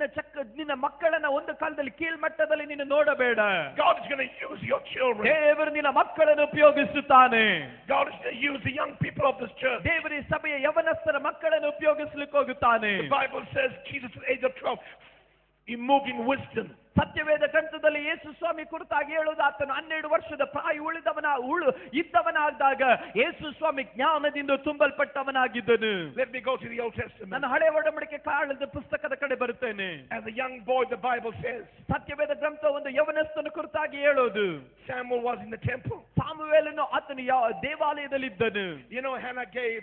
ನಿನ್ನ ಮಕ್ಕಳನ್ನ ಒಂದು ಕಾಲದಲ್ಲಿ ಕೀಳ್ಮಟ್ಟದಲ್ಲಿ ನೀನು ನೋಡಬೇಡ. God is going to use your children. ದೇವರು ನಿನ್ನ ಮಕ್ಕಳನ್ನು ಉಪಯೋಗಿಸುತ್ತಾನೆ. God is going to use the young people of this church. ದೇವರು ಈ ಸಭೆಯ ಯವನಸ್ಥರ ಮಕ್ಕಳನ್ನು ಉಪಯೋಗಿಸಲಿಕ್ಕೆ ಹೋಗುತ್ತಾನೆ. The Bible says Jesus at the age of 12, he moved in wisdom. ಸತ್ಯವೇದ ಗ್ರಂಥದಲ್ಲಿ ಯೇಸು ಸ್ವಾಮಿ ಕುರಿತಾಗಿ ಹೇಳುವುದು ಆತನು 12 ವರ್ಷದ ಪ್ರಾಯ ಇದ್ದವನಾದಾಗ ಯೇಸು ಸ್ವಾಮಿ ಜ್ಞಾನದಿಂದ ತುಂಬಲ್ಪಟ್ಟವನಾಗಿದ್ದನು. Let me go to the Old Testament. ನಾನು ಹಳೆ ಒಡಂಬಡಿಕೆ ಕಾಲದ ಪುಸ್ತಕದ ಕಡೆ ಬರುತ್ತೇನೆ. As a young boy, the Bible says, ಸತ್ಯವೇದ ಗ್ರಂಥ ಒಂದು ಯವನಸ್ಥನ ಕುರಿತಾಗಿ ಹೇಳೋದು. Samuel was in the temple. ಸಾಮುವೇಲನು ಆತನು ದೇವಾಲಯದಲ್ಲಿದ್ದನು. You know, Hannah gave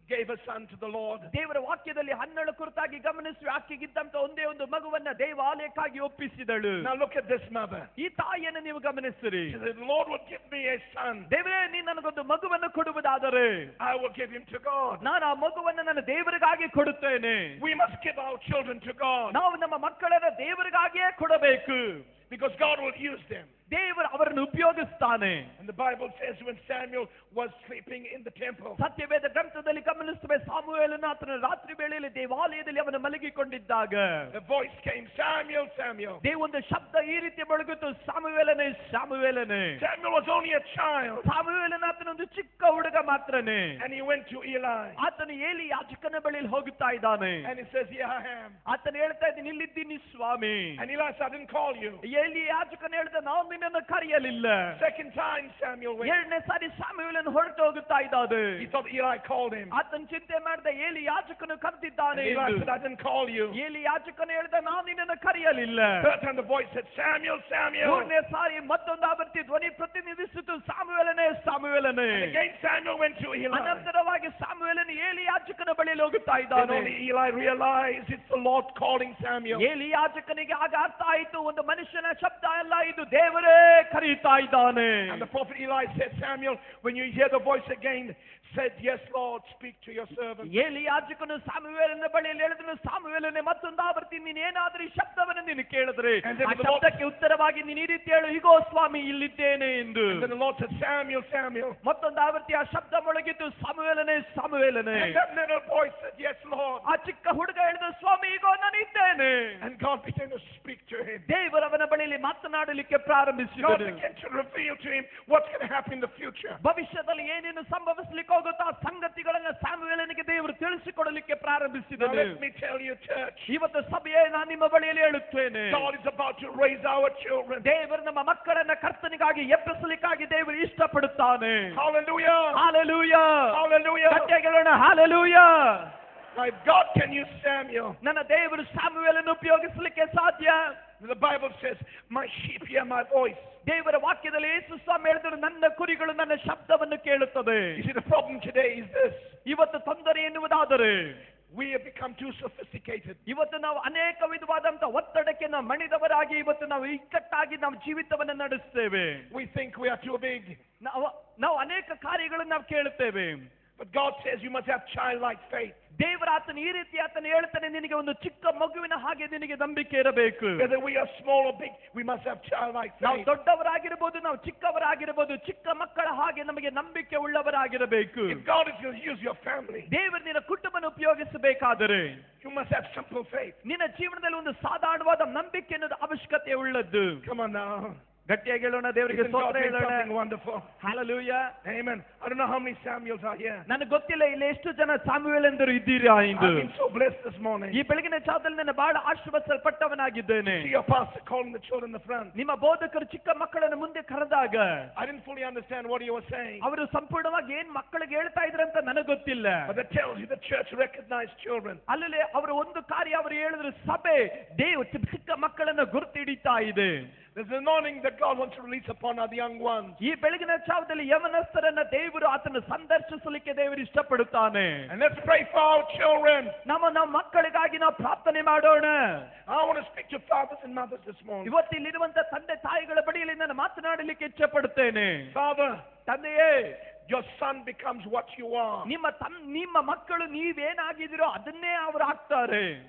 gave a son to the Lord. ದೇವರ ವಾಕ್ಯದಲ್ಲಿ ಹನ್ನಳ ಕುರಿತಾಗಿ ಗಮನಿಸಿ ಆಕೆಗಿದ್ದಂತ ಒಂದೇ ಒಂದು ಮಗುವನ್ನ ದೇವಾಲಯಕ್ಕಾಗಿ ಒಪ್ಪಿಸಿದಳು. Now look at this mother. ಈ ತಾಯಿಯನ್ನು ನೀವು ಗಮನಿಸಿರಿ. She said, the Lord will give me a son. ದೇವರೇ ನೀನು ನನಗೊಂದು ಮಗುವನ್ನು ಕೊಡುವುದಾದರೆ I will give him to God. ನಾನು ಆ ಮಗುವನ್ನು ನನ್ನ ದೇವರಿಗಾಗಿ ಕೊಡುತ್ತೇನೆ. We must give our children to God. ನಾವು ನಮ್ಮ ಮಕ್ಕಳನ್ನ ದೇವರಿಗಾಗಿಯೇ ಕೊಡಬೇಕು. Because God will use them. ದೇವರು ಅವರನ್ನು ಉಪಯೋಗಿಸ್ತಾನೆ. And the Bible says when Samuel was sleeping in the temple, ಸತ್ಯವೇದ ಗ್ರಂಥದಲ್ಲಿ ಗಮನಿಸುತ್ತೇವೆ ಸಾಮುವೇಲನು ಆತನ ರಾತ್ರಿ ವೇಳೆಯಲ್ಲಿ ದೇವಾಲಯದಲ್ಲಿ ಅವನು ಮಲಗಿಕೊಂಡಿದ್ದಾಗ a voice came, Samuel, Samuel. ಒಂದು ಶಬ್ದ ಈ ರೀತಿ ಬೆಳಗುತ್ತು, ಸಾಮುವೇಲನೇ ಸಾಮುವೇಲನೇ. Samuel was only a child. ಸಾಮುವೇಲನ ಆತನೊಂದು ಚಿಕ್ಕ ಹುಡುಗ ಮಾತ್ರನೇ. And he went to Eli. ಆತನು ಏಲಿ ಯಾಜಕನ ಬಳಿಯಲ್ಲಿ ಹೋಗುತ್ತಾ ಇದ್ದಾನೆ. And he says, here I am. ಆತನು ಹೇಳ್ತಾ ಇದ್ದೀನಿ, ಇಲ್ಲಿದ್ದೀನಿ ಸ್ವಾಮಿ. And Eli said, I didn't call you. ಏಲಿ ಯಾಜಕನ ಹೇಳ್ದ, ನಾವು ನಿನ್ನನ್ನು ಕರೆಯಲಿಲ್ಲ. Second time Samuel went. ಎರಡನೇ ಸಾರಿ ಸಾಮುವೇಲನು ಹೊರಟು ಹೋಗುತ್ತಾ ಇದ್ದಾನೆ. He thought Eli called him. ಆತನು ಚಿಂತೆ ಮಾಡಿದ, ಏಲಿ ಯಾಜಕನು ಕರೆದಿದ್ದಾನೆ. Eli said, I didn't call you. ಏಲಿ ಯಾಜಕನು ಹೇಳ್ದ, ನಾವು ನಿನ್ನನ್ನು ಕರೆಯಲಿಲ್ಲ. Third time the voice said, Samuel, Samuel. ಮೂರನೇ ಸಾರಿ ಮತ್ತೊಂದು ಆವರ್ತಿ ಧ್ವನಿ ಪ್ರತಿನಿಧಿಸಿತು, ಸಾಮುವೇಲನೇ ಸಾಮುವೇಲನೇ. And again Samuel went to Eli. ಅನಂತರವಾಗಿ ಸಾಮುವೇಲನು ಏಲಿ ಯಾಜಕನ ಬಳಿಯಲ್ಲಿ ಹೋಗುತ್ತಾ Then ಇದ್ದಾನೆ. only Eli realized it's the Lord calling Samuel. ಏಲಿ ಯಾಜಕನಿಗೆ ಆಗ ಅರ್ಥ ಆಯಿತು, ಒಂದು ಮನುಷ್ಯನ ಶಬ್ದ ಅಲ್ಲ ಇದು, ದೇವರೇ ಕರೆಯುತ್ತಾ ಇದ್ದಾನೆ. And the prophet Eli said, Samuel, when you hear the voice again, said, yes, Lord, speak to your servant. ಏಲಿ ಯಾಜಕನು ಸಾಮುವೇಲನ ಬಳಿಯಲ್ಲಿ ಹೇಳಿದನು, ಸಾಮುವೇಲನೇ ಮತ್ತೊಂದು ಆವರ್ತಿ ನೀನು ಏನಾದರೂ ಈ ಶಬ್ದವನ್ನು ನೀನು ಕೇಳಿದ್ರೆ ಆ ಶಬ್ದಕ್ಕೆ ಉತ್ತರವಾಗಿ ನೀನು ಈ ರೀತಿ ಹೇಳು, ಇಗೋ ಸ್ವಾಮಿ ಇಲ್ಲಿದ್ದೇನೆ ಎಂದು. And then the Lord said, Samuel, Samuel. ಮತ್ತೊಂದು ಆವರ್ತಿ ಆ ಶಬ್ದ ಮೊಳಗಿತು, ಸಾಮುವೇಲನೇ ಸಾಮುವೇಲನೇ. And that little voice said, yes, Lord. ಆ ಚಿಕ್ಕ ಹುಡುಗ ಹೇಳಿದ, ಸ್ವಾಮಿ ಇಗೋ ನಾನು ಇದ್ದೇನೆ. And God began to speak to him. ದೇವರವನ ಬಳಿಯಲ್ಲಿ ಮಾತನಾಡಲಿಕ್ಕೆ God ಪ್ರಾರಂಭಿಸಿದನು. began to reveal to him what's going to happen in the future. ಭವಿಷ್ಯದಲ್ಲಿ ಏನೇನು ಸಂಭವಿಸಲಿಕ್ಕೆ ಹೋಗುತ್ತಾ ಸಂಗತಿಗಳನ್ನ ಸಾಮುವೇಲನಿಗೆ ದೇವರು ತಿಳಿಸಿಕೊಡಲಿಕ್ಕೆ Now ಪ್ರಾರಂಭಿಸಿದನು. let me tell you, church, ಇವತ್ತು ಸಭೆಯೇ ನಾನು ನಿಮ್ಮ ಬಳಿಯಲ್ಲಿ ಹೇಳುತ್ತೇನೆ, God is about to raise our children. ದೇವರು ನಮ್ಮ ಮಕ್ಕಳನ್ನ ಕರ್ತನಿಗಾಗಿ ಎಬ್ಬಿಸಲಿಕ್ಕಾಗಿ ದೇವರು ಇಷ್ಟಪಡುತ್ತಾನೆ. Hallelujah. ಹಾಲೆಲೂಯಾ. Hallelujah. ಗಟ್ಟಿಯಾಗಿ ಹೇಳೋಣ, hallelujah. Now if God can use Samuel, ನನ್ನ ದೇವರು ಸಾಮುವೇಲನ್ನು ಉಪಯೋಗಿಸಲಿಕ್ಕೆ ಸಾಧ್ಯ. the Bible says, my sheep hear my voice. ದೇವರ ವಾಕ್ಯದಲ್ಲಿ ಯೇಸು ಸ್ವಾಮಿ ಹೇಳಿದರು, ನನ್ನ ಕುರಿಗಳು ನನ್ನ ಶಬ್ದವನ್ನು ಕೇಳುತ್ತದೆ. You see, the problem today is this. ಇವತ್ತು ತೊಂದರೆ ಎನ್ನುವುದಾದರೆ We have become too sophisticated. ಇವತ್ತು ನಾವು ಅನೇಕ ವಿಧವಾದಂತ ಒತ್ತಡಕ್ಕೆ ನಾವು ಮಣಿದವರಾಗಿ ಇವತ್ತು ನಾವು ಇಕ್ಕಟ್ಟಾಗಿ ನಾವು ಜೀವಿತವನ್ನು ನಡೆಸ್ತೇವೆ. We think we are too big. ನಾವು ಅನೇಕ ಕಾರ್ಯಗಳನ್ನು ನಾವು ಕೇಳುತ್ತೇವೆ. But God says you must have childlike faith. ದೇವರ ಆತನ ಈ ರೀತಿ ಆತನ ಹೇಳ್ತಾನೆ, ನಿನಗೆ ಒಂದು ಚಿಕ್ಕ ಮಗುವಿನ ಹಾಗೆ ನಿನಗೆ ನಂಬಿಕೆ ಇರಬೇಕು. Whether we are small or big, we must have childlike ನಾವು faith. ದೊಡ್ಡವರಾಗಿರಬಹುದು, ನಾವು ಚಿಕ್ಕವರಾಗಿರಬಹುದು, ಚಿಕ್ಕ ಮಕ್ಕಳ ಹಾಗೆ ನಮಗೆ ನಂಬಿಕೆ ಉಳ್ಳವರಾಗಿರಬೇಕು. If God is going to use your family, ದೇವರು ನಿನ್ನ ಕುಟುಂಬನ ಉಪಯೋಗಿಸಬೇಕಾದರೆ you must have simple faith. ನಿನ್ನ ಜೀವನದಲ್ಲಿ ಒಂದು ಸಾಧಾರಣವಾದ ನಂಬಿಕೆ ಅನ್ನೋದು ಅವಶ್ಯಕತೆ ಉಳ್ಳದ್ದು. Come on now. ಗಟ್ಟಿಯಾಗಿ ಹೇಳೋಣ, ದೇವರಿಗೆ Isn't God ಸ್ತೋತ್ರ doing ಹೇಳೋಣ. something wonderful? Hallelujah. Amen. I don't know how many Samuels are here. ನನಗೆ ಗೊತ್ತಿಲ್ಲ ಇಲ್ಲಿ ಎಷ್ಟು ಜನ ಸಾಮುವೇಲಂದರು ಇದ್ದೀರಾ ಎಂದು. I've been so blessed this morning. ಈ ಬೆಳಗಿನ ಜಾವದಲ್ಲಿ ನಾನು ಬಹಳ ಆಶೀರ್ವದಿಸಲ್ಪಟ್ಟವನಾಗಿದ್ದೇನೆ. See your pastor calling the children in the front. ನಿಮ್ಮ ಬೋಧಕರು ಚಿಕ್ಕ ಮಕ್ಕಳನ್ನು ಮುಂದೆ ಕರೆದಾಗ I didn't fully understand what he was saying. ಅವರು ಸಂಪೂರ್ಣವಾಗಿ ಏನ್ ಮಕ್ಕಳಿಗೆ ಹೇಳ್ತಾ ಇದ್ರಂತ ನನಗೆ ಗೊತ್ತಿಲ್ಲ. But that tells you the church recognized children. ಅಲ್ಲಲ್ಲಿ ಅವರು ಒಂದು ಕಾರ್ಯ ಅವರು ಹೇಳಿದ್ರು, ಸಭೆ ಚಿಕ್ಕ ಮಕ್ಕಳನ್ನು ಗುರುತು ಹಿಡಿತಾ ಇದೆ. There's an anointing that God wants to release upon our young ones. ಈ ಬೆಳಗಿನ ಜಾವದಲ್ಲಿ ಯವನಸ್ಥರನ್ನ ದೇವರು ಆತನ ಸಂದರ್ಶಿಸಲಿಕ್ಕೆ ದೇವರು ಇಷ್ಟಪಡುತ್ತಾನೆ. And let's pray for our children. ನಮ್ಮ ಮಕ್ಕಳಿಗಾಗಿ ನಾವು ಪ್ರಾರ್ಥನೆ ಮಾಡೋಣ. I want to speak to fathers and mothers this morning. ಇವತ್ತು ಇಲ್ಲಿರುವಂತ ತಂದೆ ತಾಯಿಗಳ ಬಳಿಯಲ್ಲಿ ನಾನು ಮಾತನಾಡಲಿಕ್ಕೆ ಇಚ್ಛೆಪಡುತ್ತೇನೆ. Father, ತಂದೆಯೇ, your son becomes what you are. ನಿಮ್ಮ ಮಕ್ಕಳು ನೀವೇನಾಗಿದ್ದೀರೋ ಅದನ್ನೇ ಅವರು ಆಗ್ತಾರೆ.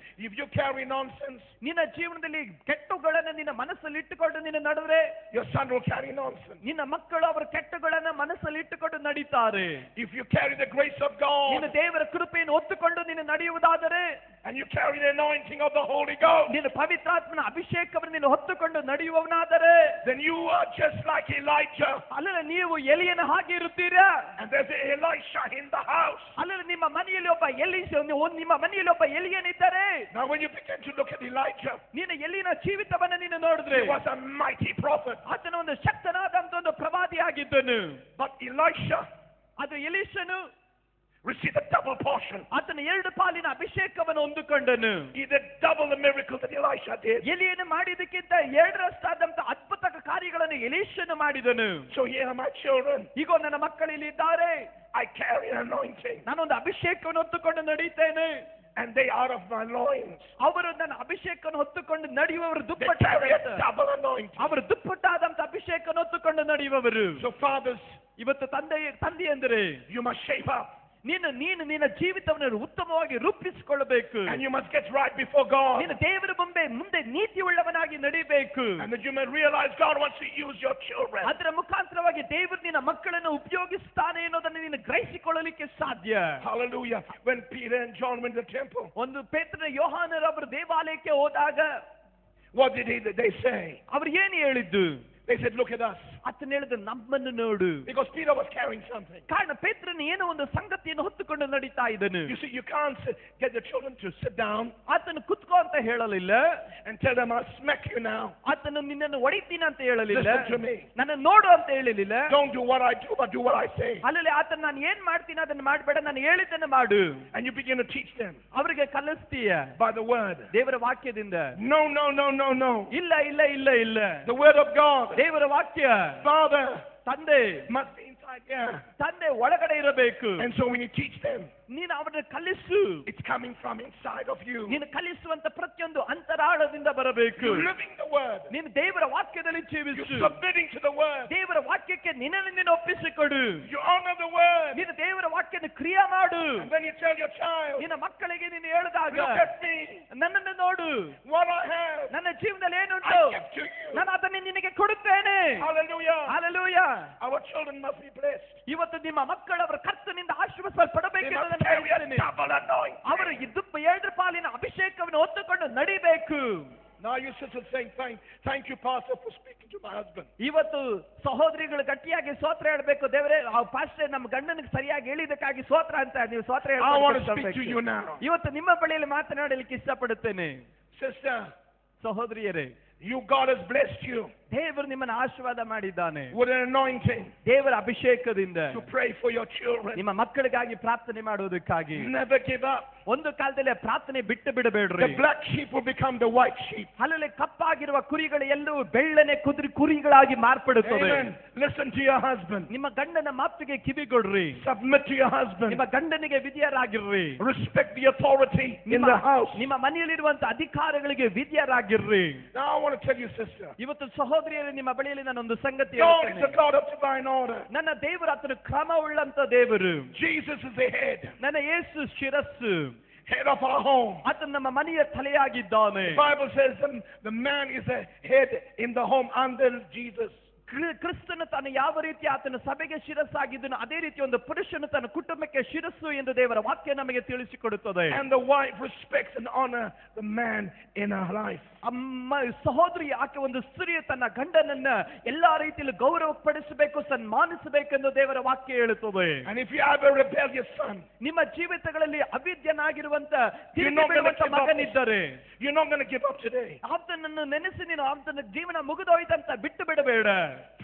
If you carry nonsense, ನಿನ್ನ ಜೀವನದಲ್ಲಿ ಕೆಟ್ಟುಗಳನ್ನ ನಿನ್ನ ಮನಸ್ಸಲ್ಲಿ ಇಟ್ಟುಕೊಂಡು ನಿನ್ನ ನಡೆದ್ರೆ your son will carry nonsense. ನಿನ್ನ ಮಕ್ಕಳು ಅವರ ಕೆಟ್ಟುಗಳನ್ನ ಮನಸ್ಸಲ್ಲಿ ಇಟ್ಟುಕೊಂಡು ನಡೀತಾರೆ. If you carry the grace of ನಿನ್ನ God ದೇವರ ಕೃಪೆಯನ್ನು ಹೊತ್ತುಕೊಂಡು ನೀನು ನಡೆಯುವುದಾದರೆ, and you carry the anointing of the Holy Ghost, ನಿನ್ನ ಪವಿತ್ರಾತ್ಮನ ಅಭಿಷೇಕವನ್ನು ನೀನು ಹೊತ್ತುಕೊಂಡು ನಡೆಯುವವನಾದರೆ, then you are just like Elijah. ಅಲ್ಲ ನೀವು ಎಲಿಯನ ಹಾಗೆ ಇರುತ್ತೀರಾ. And there's an Elisha in the house. ಅಲ್ಲ ನಿಮ್ಮ ಮನೆಯಲ್ಲಿ ಒಬ್ಬ ನಿಮ್ಮ ಮನೆಯಲ್ಲಿ ಒಬ್ಬ ಎಲಿಯನಿದ್ದರೆ, Now when you begin to look at Elijah, ನಿನ್ನ ಎಲಿಯನ ಜೀವಿತವನ್ನ ನೀನು ನೋಡಿದ್ರೆ he was a mighty prophet. ಆತನ ಒಂದು ಶಕ್ತನಾದಂತ ಒಂದು ಪ್ರವಾದಿಯಾಗಿದ್ದನು. But Elisha ಅದು ಎಲೀಷನು received a double portion. ಆತನ 2 ಪಾಲಿನ ಅಭಿಷೇಕವನ್ನು ಹೊಂದಿಕೊಂಡನು. He did double the miracle that Elisha did. ಎಲಿಯನು ಮಾಡಿದಕ್ಕಿಂತ 2ರಷ್ಟಾದಂತ ಅದ್ಭುತ ಕಾರ್ಯಗಳನ್ನು ಎಲೀಷನು ಮಾಡಿದನು. So here are my children. ಈಗ ನನ್ನ ಮಕ್ಕಳು ಇಲ್ಲಿ ಇದ್ದಾರೆ. I carry an anointing. ನಾನೊಂದು ಅಭಿಷೇಕವನ್ನು ಹೊತ್ತುಕೊಂಡು ನಡೀತೇನೆ. And they are of my loins. ಅವರು ನನ್ನ ಅಭಿಷೇಕವನ್ನು ಹೊತ್ತುಕೊಂಡು ನಡೆಯುವವರು They carry a double anointing. ಅವರು ದುಪ್ಪಟ್ಟಾದಂತ ಅಭಿಷೇಕವನ್ನು ಹೊತ್ತುಕೊಂಡು ನಡೆಯುವವರು. So fathers, ಇವತ್ತು ತಂದೆ ಎಂದರೆ you must shape up. ನೀನು ನಿನ್ನ ಜೀವಿತವನ್ನು ಉತ್ತಮವಾಗಿ ರೂಪಿಸಿಕೊಳ್ಳಬೇಕು. And you must get right before God. ನೀನು ದೇವರ ಮುಂದೆ ನೀತಿ ಉಳ್ಳವನಾಗಿ ನಡೀಬೇಕು. And that you may realize God wants to use your children. ಅದರ ಮುಖಾಂತರವಾಗಿ ದೇವರು ನಿನ್ನ ಮಕ್ಕಳನ್ನು ಉಪಯೋಗಿಸ್ತಾನೆ ಅನ್ನೋದನ್ನು ನೀನು ಗ್ರಹಿಸಿಕೊಳ್ಳಲಿಕ್ಕೆ ಸಾಧ್ಯ. Hallelujah. When Peter and John went to the temple, ಒಂದು ಪೇತ್ರನ ಯೋಹಾನರವರು ದೇವಾಲಯಕ್ಕೆ ಹೋದಾಗ what did they say? ಅವರು ಏನು ಹೇಳಿದ್ದು? They said, look at us. ಆತನ ಹೇಳಿದ ನಮ್ಮನ್ನು ನೋಡು. Because Peter was carrying something. ಕಾರಣ ಪೇತ್ರನ ಏನೋ ಒಂದು ಸಂಗತಿಯನ್ನು ಹೊತ್ತುಕೊಂಡು ನಡೀತಾ ಇದ್ದನು. You see, you can't get the children to sit down. ಆತನು ಕುತ್ಕೋ ಅಂತ ಹೇಳಲಿಲ್ಲ. And tell them, I'll smack you now. ಆತನು ನಿನ್ನನ್ನು ಹೊಡಿತೀನಿ ಅಂತ ಹೇಳಲಿಲ್ಲ. Listen to me. ನನ್ನ ನೋಡು ಅಂತ ಹೇಳಲಿಲ್ಲ. Don't do what I do, but do what I say. ಅಲ್ಲಲ್ಲಿ ಆತನು ನಾನು ಏನ್ ಮಾಡ್ತೀನಿ ಅದನ್ನು ಮಾಡಬೇಡ, ನಾನು ಹೇಳಿದ್ದನ್ನು ಮಾಡು. And you begin to teach them. ಅವರಿಗೆ ಕಲಿಸ್ತೀಯ By the word. ದೇವರ ವಾಕ್ಯದಿಂದ. No. ಇಲ್ಲ. The word of God. ದೇವರ ವಾಕ್ಯ. Father. ತಂದೆ Must be inside here. ತಂದೆ ಒಳಗಡೆ ಇರಬೇಕು. And so when you teach them, ನೀನು ಅವರನ್ನು ಕಲಿಸು. it's coming from inside of you. ನೀನು ಕಲಿಸುವಂತ ಪ್ರತಿಯೊಂದು ಅಂತರಾಳದಿಂದ ಬರಬೇಕು. You're living the word. ನೀನು ದೇವರ ವಾಕ್ಯದಲ್ಲಿ ಜೀವಿಸು. You're submitting to the word. ದೇವರ ವಾಕ್ಯಕ್ಕೆ ನಿನ್ನನ್ನು ಒಪ್ಪಿಸಿಕೊಡು. You honor the word. ನೀನು ದೇವರ ವಾಕ್ಯನ ಕ್ರಿಯೆ ಮಾಡು. And when you tell your child, ನಿನ್ನ ಮಕ್ಕಳಿಗೆ ನೀನು ಹೇಳಿದಾಗ, look at me. ನನ್ನನ್ನು ನೋಡು. What I have. ನನ್ನ ಜೀವನದಲ್ಲಿ ಏನುಂಟು I give to you. ನಾನು ಅದನ್ನು ನಿನಗೆ ಕೊಡುತ್ತೇನೆ. Hallelujah. Hallelujah. Our children must be blessed. ಇವತ್ತು ನಿಮ್ಮ ಮಕ್ಕಳು ಅವರ ಕರ್ತನಿಂದ They ಆಶೀರ್ವದಿಸಲ್ಪಡಬೇಕೆಂದು must ನಾನು carry a ಬಯಸುತ್ತೇನೆ. double anointing. ಅವರು ಎರಡು ಪಾಲಿನ ಅಭಿಷೇಕವನ್ನು ಹೊತ್ತುಕೊಂಡು ನಡಿಬೇಕು. Now you sisters saying, thank you, Pastor, for speaking to my husband. ಇವತ್ತು ಸಹೋದರಿಗಳು ಗಟ್ಟಿಯಾಗಿ ಸ್ತೋತ್ರ ಹೇಳಬೇಕು. ದೇವರೇ, ಆ ಪಾಸ್ಟರ್ ನಮ್ಮ ಗಂಡನಿಗೆ ಸರಿಯಾಗಿ ಹೇಳಿದಕ್ಕಾಗಿ ಸ್ತೋತ್ರ ಅಂತ ನೀವು ಸ್ತೋತ್ರ I want to speak to you now. ಇವತ್ತು ನಿಮ್ಮ ಬಳಿಯಲ್ಲಿ ಮಾತನಾಡಲಿಕ್ಕೆ ಇಷ್ಟಪಡುತ್ತೇನೆ. Sister, ಸಹೋದರಿಯರೇ, God has blessed you ದೇವರು ನಿಮ್ಮನ್ನು ಆಶೀರ್ವಾದ ಮಾಡಿದ್ದಾನೆ with an anointing ದೇವರ ಅಭಿಷೇಕದಿಂದ to pray for your children. ನಿಮ್ಮ ಮಕ್ಕಳಿಗಾಗಿ ಪ್ರಾರ್ಥನೆ ಮಾಡುವುದಕ್ಕಾಗಿ. Never give up. ಒಂದು ಕಾಲದಲ್ಲಿ ಪ್ರಾರ್ಥನೆ ಬಿಟ್ಟು ಬಿಡಬೇಡ್ರಿ. The black sheep will become the white sheep. ಅಲ್ಲಲ್ಲಿ ಕಪ್ಪಾಗಿರುವ ಕುರಿಗಳು ಎಲ್ಲವೂ ಬೆಳ್ಳನೆ ಕುರಿಗಳಾಗಿ ಮಾರ್ಪಡುತ್ತವೆ. Amen. Listen to your husband. ನಿಮ್ಮ ಗಂಡನ ಮಾತಿಗೆ ಕಿವಿಗೊಡ್ರಿ. Submit to your husband. ನಿಮ್ಮ ಗಂಡನಿಗೆ ವಿಧೇಯರಾಗಿರ್ರಿ. Respect the authority in the house. ನಿಮ್ಮ ಮನೆಯಲ್ಲಿರುವಂತ ಅಧಿಕಾರಗಳಿಗೆ ವಿಧೇಯರಾಗಿರ್ರಿ. Now I want to tell you, sister, ಇವತ್ತು ಸಹೋದರಿಯರೇ, ನಿಮ್ಮ ಬಳಿಯಲ್ಲಿ ನಾನೊಂದು ಸಂಗತಿ God is ಹೇಳ್ತೇನೆ. a God of divine order. ನನ್ನ ದೇವರು ಆತನು ಕ್ರಮ ಉಳ್ಳಂತ ದೇವರು. Jesus is the head. ನನ್ನ ಯೇಸು ಶಿರಸ್ಸು. Head of our home. ಆತನು ನಮ್ಮ ಮನೆಯ ತಲೆಯಾಗಿದ್ದಾನೆ. The Bible says the man is the head in the home under Jesus. ಕ್ರಿಸ್ತನು ತಾನು ಯಾವ ರೀತಿ ಆತನ ಸಭೆಗೆ ಶಿರಸ್ಸಾಗಿದ್ದನು ಅದೇ ರೀತಿ ಒಂದು ಪುರುಷನು ತನ್ನ ಕುಟುಂಬಕ್ಕೆ ಶಿರಸ್ಸು ಎಂದು ದೇವರ ವಾಕ್ಯ ನಮಗೆ ತಿಳಿಸಿಕೊಡುತ್ತದೆ. And the wife respects and honor the man in her life. ಸಹೋದರಿ, ಆಕೆ ಒಂದು ಸ್ತ್ರೀಯು ತನ್ನ ಗಂಡನನ್ನ ಎಲ್ಲಾ ರೀತಿಯಲ್ಲಿ ಗೌರವಪಡಿಸಬೇಕು, ಸನ್ಮಾನಿಸಬೇಕೆಂದು ದೇವರ ವಾಕ್ಯ ಹೇಳುತ್ತದೆ. And if you have a rebellious son, ನಿಮ್ಮ ಜೀವಿತಗಳಲ್ಲಿ ಅವಿದ್ಯನಾಗಿರುವಂತ ಮಗನಿದ್ದರೆ, you're not going to give up today. ಆತನನ್ನು ನೆನೆಸಿ ನೀನು ಆತನ ಜೀವನ ಮುಗಿದೋಯ್ತಂತ ಬಿಟ್ಟು ಬಿಡಬೇಡ.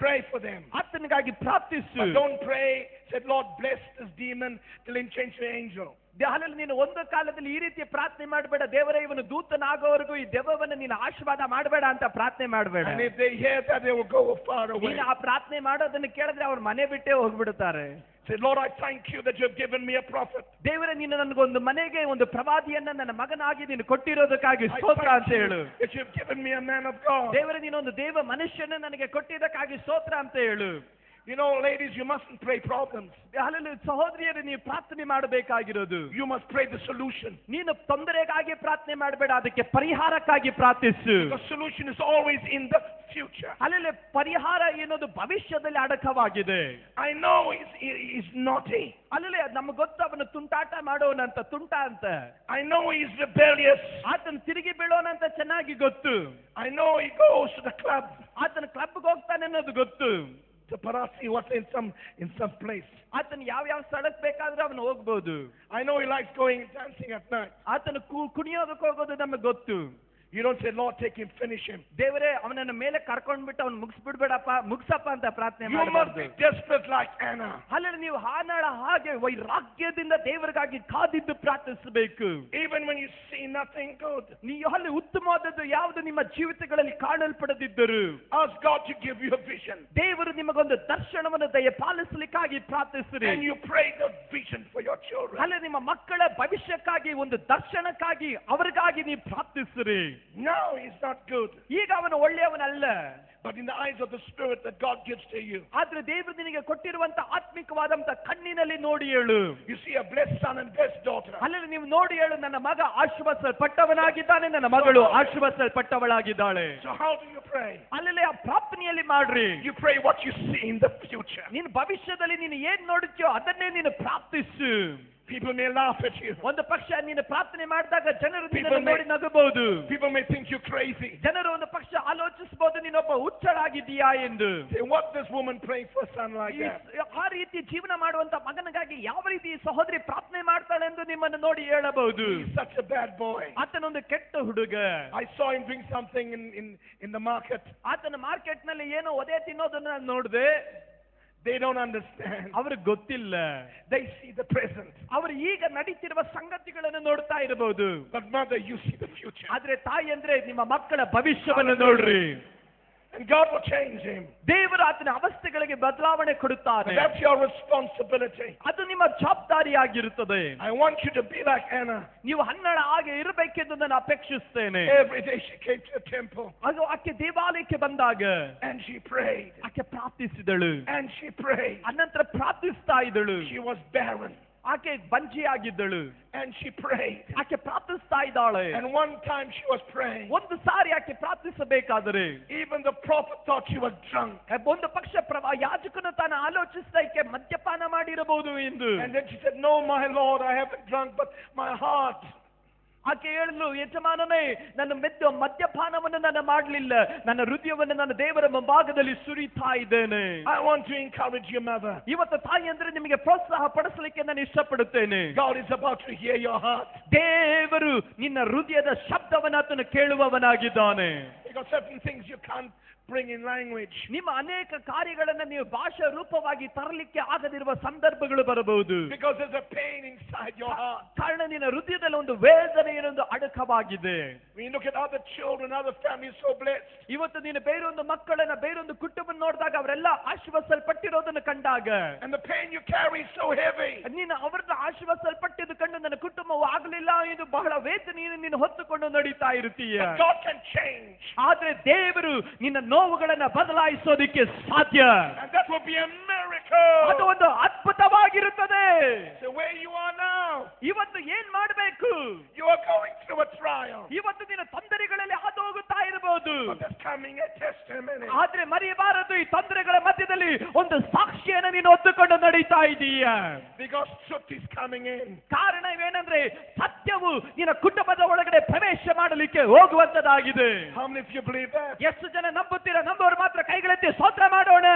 Pray for them. ಆತನಿಗಾಗಿ ಪ್ರಾರ್ಥಿಸು. But don't pray, say, Lord, bless this demon till he change to angel. ಹಾಲಲ್ಲಿ ನೀನು ಒಂದು ಕಾಲದಲ್ಲಿ ಈ ರೀತಿ ಪ್ರಾರ್ಥನೆ ಮಾಡಬೇಡ. ದೇವರೇ, ಇವನು ದೂತನಾಗೋವರೆಗೂ ಈ ದೆವ್ವವನ್ನು ನೀನು ಆಶೀರ್ವಾದ ಮಾಡಬೇಡ ಅಂತ ಪ್ರಾರ್ಥನೆ ಮಾಡಬೇಡ. And if they hear that, they will go far away. ನೀನು ಆ ಪ್ರಾರ್ಥನೆ ಮಾಡೋದನ್ನು ಕೇಳಿದ್ರೆ ಅವ್ರ ಮನೆ ಬಿಟ್ಟೇ ಹೋಗ್ಬಿಡುತ್ತಾರೆ. Say, Lord, I thank you that you have given me a prophet. ದೇವರೇ, ನೀನು ನನಗೊಂದು ಮನೆಗೆ ಒಂದು ಪ್ರವಾದಿಯನ್ನ ನನ್ನ ಮಗನಾಗಿ ನೀನು ಕೊಟ್ಟಿರೋದಕ್ಕಾಗಿ ಸ್ತೋತ್ರ ಅಂತ ಹೇಳು. That you have given me a man of God. ದೇವರೇ, ನೀನೊಂದು ದೇವ ಮನುಷ್ಯನ ನನಗೆ ಕೊಟ್ಟಿದ್ದಕ್ಕಾಗಿ ಸ್ತೋತ್ರ ಅಂತ ಹೇಳು. You know, ladies, you mustn't pray problems. ಹಾಲಲ್ಲಿ ಸಹೋದರಿಯರೇ, ನೀವು ಪ್ರಾರ್ಥನೆ ಮಾಡಬೇಕಾಗಿರೋದು, you must pray the solution. ನೀನು ತೊಂದರೆಗಾಗಿ ಪ್ರಾರ್ಥನೆ ಮಾಡಬೇಡ, ಅದಕ್ಕೆ ಪರಿಹಾರಕ್ಕಾಗಿ ಪ್ರಾರ್ಥಿಸು. The solution is always in the future. ಅಲ್ಲಲ್ಲಿ ಪರಿಹಾರ ಏನೋದು ಭವಿಷ್ಯದಲ್ಲಿ ಅಡಕವಾಗಿದೆ. I know he's naughty. ಅಲ್ಲಲ್ಲಿ ನಮ್ಗೆ ಗೊತ್ತು ಅವನು ತುಂಟಾಟ ಮಾಡೋನಂತ, ತುಂಟ ಅಂತ. I know he's rebellious. ಆತನ ತಿರುಗಿ ಬೀಳೋನಂತ ಚೆನ್ನಾಗಿ ಗೊತ್ತು. I know he goes to the club. ಆತನ ಕ್ಲಬ್ಗೆ ಹೋಗ್ತಾನೆ ಅನ್ನೋದು ಗೊತ್ತು. To Parasi, what's in some place. ಆತನ ಯಾವ ಸ್ಥಳಕ್ಕೆ ಬೇಕಾದ್ರೂ ಅವನು ಹೋಗ್ಬೋದು. I know he likes going dancing at night. ಆತನ ಕುಣಿಯೋದಕ್ಕೆ ಹೋಗೋದು ನಮಗೆ ಗೊತ್ತು. You don't say, Lord, take him, finish him. ದೇವರೇ ಅವನನ್ನು ಮೇಲೆ ಕರ್ಕೊಂಡ್ಬಿಟ್ಟು ಅವ್ನು ಮುಗಿಸ್ಬಿಡಪ್ಪ ಅಂತ ಪ್ರಾರ್ಥನೆ You must ಮಾಡಬಾರದು. be desperate like Anna. ಅಲ್ಲದೆ ನೀವು ಹಾನಾಳ ಹಾಗೆ ವೈರಾಗ್ಯದಿಂದ ದೇವರಿಗಾಗಿ ಕಾದಿದ್ದು ಪ್ರಾರ್ಥಿಸಬೇಕು. Even when you see nothing good. ನೀವು ಅಲ್ಲಿ ಉತ್ತಮವಾದದ್ದು ಯಾವುದು ನಿಮ್ಮ ಜೀವಿತಗಳಲ್ಲಿ ಕಾಣಲ್ಪಡದಿದ್ದರು, Ask God to give you a vision. ದೇವರು ನಿಮಗೊಂದು ದರ್ಶನವನ್ನು ದಯಪಾಲಿಸಲಿಕ್ಕಾಗಿ ಪ್ರಾರ್ಥಿಸಿರಿ. And you pray the vision for your children. ಅಲ್ಲದೆ ನಿಮ್ಮ ಮಕ್ಕಳ ಭವಿಷ್ಯಕ್ಕಾಗಿ ಒಂದು ದರ್ಶನಕ್ಕಾಗಿ ಅವರಿಗಾಗಿ ನೀವು ಪ್ರಾರ್ಥಿಸಿರಿ. No, he's not good. ಈಗ ಅವನು ಒಳ್ಳೆಯವನಲ್ಲ, But in the eyes of the Spirit that God gives to you, ಆದ್ರೆ ದೇವರು ನಿನಗೆ ಕೊಟ್ಟಿರುವಂತ ಆತ್ಮಿಕವಾದಂತ ಕಣ್ಣಿನಲ್ಲಿ ನೋಡಿ ಹೇಳು. you see a blessed son and blessed daughter. ಅಲ್ಲದೆ ನೀವು ನೋಡಿ ಹೇಳು, ನನ್ನ ಮಗ ಆಶೀರ್ವದಿಸಲ್ಪಟ್ಟವನಾಗಿದ್ದಾನೆ, ನನ್ನ ಮಗಳು ಆಶೀರ್ವದಿಸಲ್ಪಟ್ಟವಳಾಗಿದ್ದಾಳೆ. So how do you pray? ಅಲ್ಲದೆ ಆ ಪ್ರಾರ್ಥನೆಯಲ್ಲಿ ಮಾಡ್ರಿ. You pray what you see in the future. ನೀನು ಭವಿಷ್ಯದಲ್ಲಿ ನೀನು ಏನ್ ನೋಡುತ್ತೀಯೋ ಅದನ್ನೇ ನೀನು ಪ್ರಾರ್ಥಿಸು. People may laugh at you. ಒಂದು ಪಕ್ಷ ನೀನು ಪ್ರಾರ್ಥನೆ ಮಾಡಿದಾಗ ಜನರು People ನಿನ್ನನ್ನು may- ನೋಡಿ ನಗಬಹುದು. People may think you're crazy. ಜನರು ಒಂದು ಪಕ್ಷ ಆಲೋಚಿಸಬಹುದು ನೀನೊಬ್ಬ ಹುಚ್ಚಳಾಗಿದ್ದೀಯಾ ಎಂದು. Say, what this woman praying for a son like that? ಆ ರೀತಿ ಜೀವನ ಮಾಡುವಂತ ಮಗನಿಗಾಗಿ ಯಾವ ರೀತಿ ಈ ಸಹೋದರಿ ಪ್ರಾರ್ಥನೆ ಮಾಡ್ತಾಳೆ ಎಂದು ನಿಮ್ಮನ್ನು ನೋಡಿ ಹೇಳಬಹುದು. He's such a bad boy. ಆತನೊಂದು ಕೆಟ್ಟ ಹುಡುಗ. I saw him doing something in the market. ಆತನ ಮಾರ್ಕೆಟ್ ನಲ್ಲಿ ಏನೋ ಒದೆ ತಿನ್ನೋದನ್ನ ನಾನು ನೋಡಿದೆ. They don't understand. ಅವ್ರಿಗೆ ಗೊತ್ತಿಲ್ಲ. They see the present. ಅವರು ಈಗ ನಡೀತಿರುವ ಸಂಗತಿಗಳನ್ನು ನೋಡ್ತಾ ಇರಬಹುದು. But mother, you see the future. ಆದ್ರೆ ತಾಯಿ ಅಂದ್ರೆ ನಿಮ್ಮ ಮಕ್ಕಳ ಭವಿಷ್ಯವನ್ನು ನೋಡ್ರಿ. And God will change him. ದೇವರು ಆತನ ಅವಸ್ಥೆಗಳಿಗೆ ಬದಲಾವಣೆ ಕೊಡುತ್ತಾನೆ. That's your responsibility. ಅದು ನಿಮ್ಮ ಜವಾಬ್ದಾರಿಯಾಗಿರುತ್ತದೆ. I want you to be like Anna. ನೀವು ಹನ್ನಳ ಹಾಗೆ ಇರಬೇಕೆಂದು ನಾನು ಅಪೇಕ್ಷಿಸ್ತೇನೆ. Every day she came to the temple. ಅದು ಆಕೆ ದೇವಾಲಯಕ್ಕೆ ಬಂದಾಗ And she prayed. ಆಕೆ ಪ್ರಾರ್ಥಿಸಿದಳು. And she prayed. ಅನಂತರ ಪ್ರಾರ್ಥಿಸ್ತಾ ಇದ್ದಳು. She was barren. ಆಕೆ ಬಂಜಿಯಾಗಿದ್ದಳು. And she prayed. ಆಕೆ ಪ್ರಾರ್ಥಿಸ್ತಾ ಇದ್ದಾಳೆ. And one time she was praying. ಒಂದು ಸಾರಿ ಆಕೆ ಪ್ರಾರ್ಥಿಸಬೇಕಾದರೆ Even the prophet thought she was drunk. ಒಂದು ಪಕ್ಷ ಯಾಜಕನು ತಾನು ಆಲೋಚಿಸಿದಕ್ಕೆ ಮದ್ಯಪಾನ ಮಾಡಿರಬಹುದು ಎಂದು. And then she said, no, my Lord, I haven't drunk, but my heart. ಆಕೆ ಹೇಳಲು, ಯಜಮಾನನೇ, ನನ್ನ ಮದ್ಯಪಾನವನ್ನು ನಾನು ಮಾಡಲಿಲ್ಲ, ನನ್ನ ಹೃದಯವನ್ನು ನನ್ನ ದೇವರ ಮುಂಭಾಗದಲ್ಲಿ ಸುರಿತಾ ಇದ್ದೇನೆ. I want to encourage your mother. ಇವತ್ತು ತಾಯಿ ಅಂದ್ರೆ ನಿಮಗೆ ಪ್ರೋತ್ಸಾಹ ಪಡಿಸಲಿಕ್ಕೆ ನಾನು ಇಷ್ಟಪಡುತ್ತೇನೆ. God is about to hear your heart. ದೇವರು ನಿನ್ನ ಹೃದಯದ ಶಬ್ದವನ್ನು ಆತನು ಕೇಳುವವನಾಗಿದ್ದಾನೆ. Because certain things you can't bring in language. ನಿಮ್ಮ ಅನೇಕ ಕಾರ್ಯಗಳನ್ನು ನೀವು ಭಾಷಾ ರೂಪವಾಗಿ ತರಲಿಕ್ಕೆ ಆಗದಿರುವ ಸಂದರ್ಭಗಳು ಬರಬಹುದು. Because there's a pain inside your heart. ಕಾರಣ ನಿನ್ನ ಹೃದಯದಲ್ಲಿ ಒಂದು ವೇದನೆ ಒಂದು ಅಡಕವಾಗಿದೆ. When you look at other children, other families so blessed. ಇವತ್ತು ನೀನು ಬೇರೊಂದು ಮಕ್ಕಳನ್ನ ಬೇರೊಂದು ಕುಟುಂಬ ನೋಡಿದಾಗ ಅವರೆಲ್ಲ ಆಶೀರ್ವದಿಸಲ್ಪಟ್ಟಿರೋದನ್ನು ಕಂಡಾಗ, And the pain you carry is so heavy. ನೀನು ಅವರನ್ನ ಆಶೀರ್ವದಿಸಲ್ಪಟ್ಟಿದ್ದು ಕಂಡು ನನ್ನ ಕುಟುಂಬವು ಆಗಲಿಲ್ಲ ಎಂದು ಬಹಳ ವೇದನೆಯನ್ನು ನೀನು ಹೊತ್ತುಕೊಂಡು ನಡೀತಾ ಇರ್ತೀಯ. But God can change. ಆದ್ರೆ ದೇವರು ನಿನ್ನ ನೋವುಗಳನ್ನ ಬದಲಾಯಿಸೋದಿಕ್ಕೆ ಸಾಧ್ಯ. And that will be a miracle. ಅದು ಒಂದು ಅದ್ಭುತವಾಗಿರುತ್ತದೆ. So where you are now, ಇವತ್ತು ಏನ್ ಮಾಡಬೇಕು? you are going through a trial. ಇವತ್ತು ನಿನ್ನ ತೊಂದರೆಗಳಲ್ಲಿ ಹಾದು ಹೋಗುತ್ತಾ ಇರಬಹುದು. But there's coming a testimony. ಆದ್ರೆ ಮರೆಯಬಾರದು, ಈ ತೊಂದರೆಗಳ ಮಧ್ಯದಲ್ಲಿ ಒಂದು ಸಾಕ್ಷಿಯನ್ನು ನೀನು ಹೊತ್ತುಕೊಂಡು ನಡೀತಾ ಇದೀಯ. Because truth is coming in. ಕಾರಣವೇನೆಂದ್ರೆ ಸತ್ಯವು ನಿನ್ನ ಕುಟುಂಬದ ಒಳಗಡೆ ಪ್ರವೇಶ ಮಾಡಲಿಕ್ಕೆ ಹೋಗುವಂತದಾಗಿದೆ. How many of you believe that? ಎಷ್ಟು ಜನ ನಂಬುತ್ತೀರಾ? ನಂಬುವವರು ಮಾತ್ರ ಕೈಗಳೆತ್ತಿ ಸ್ತೋತ್ರ ಮಾಡೋಣ.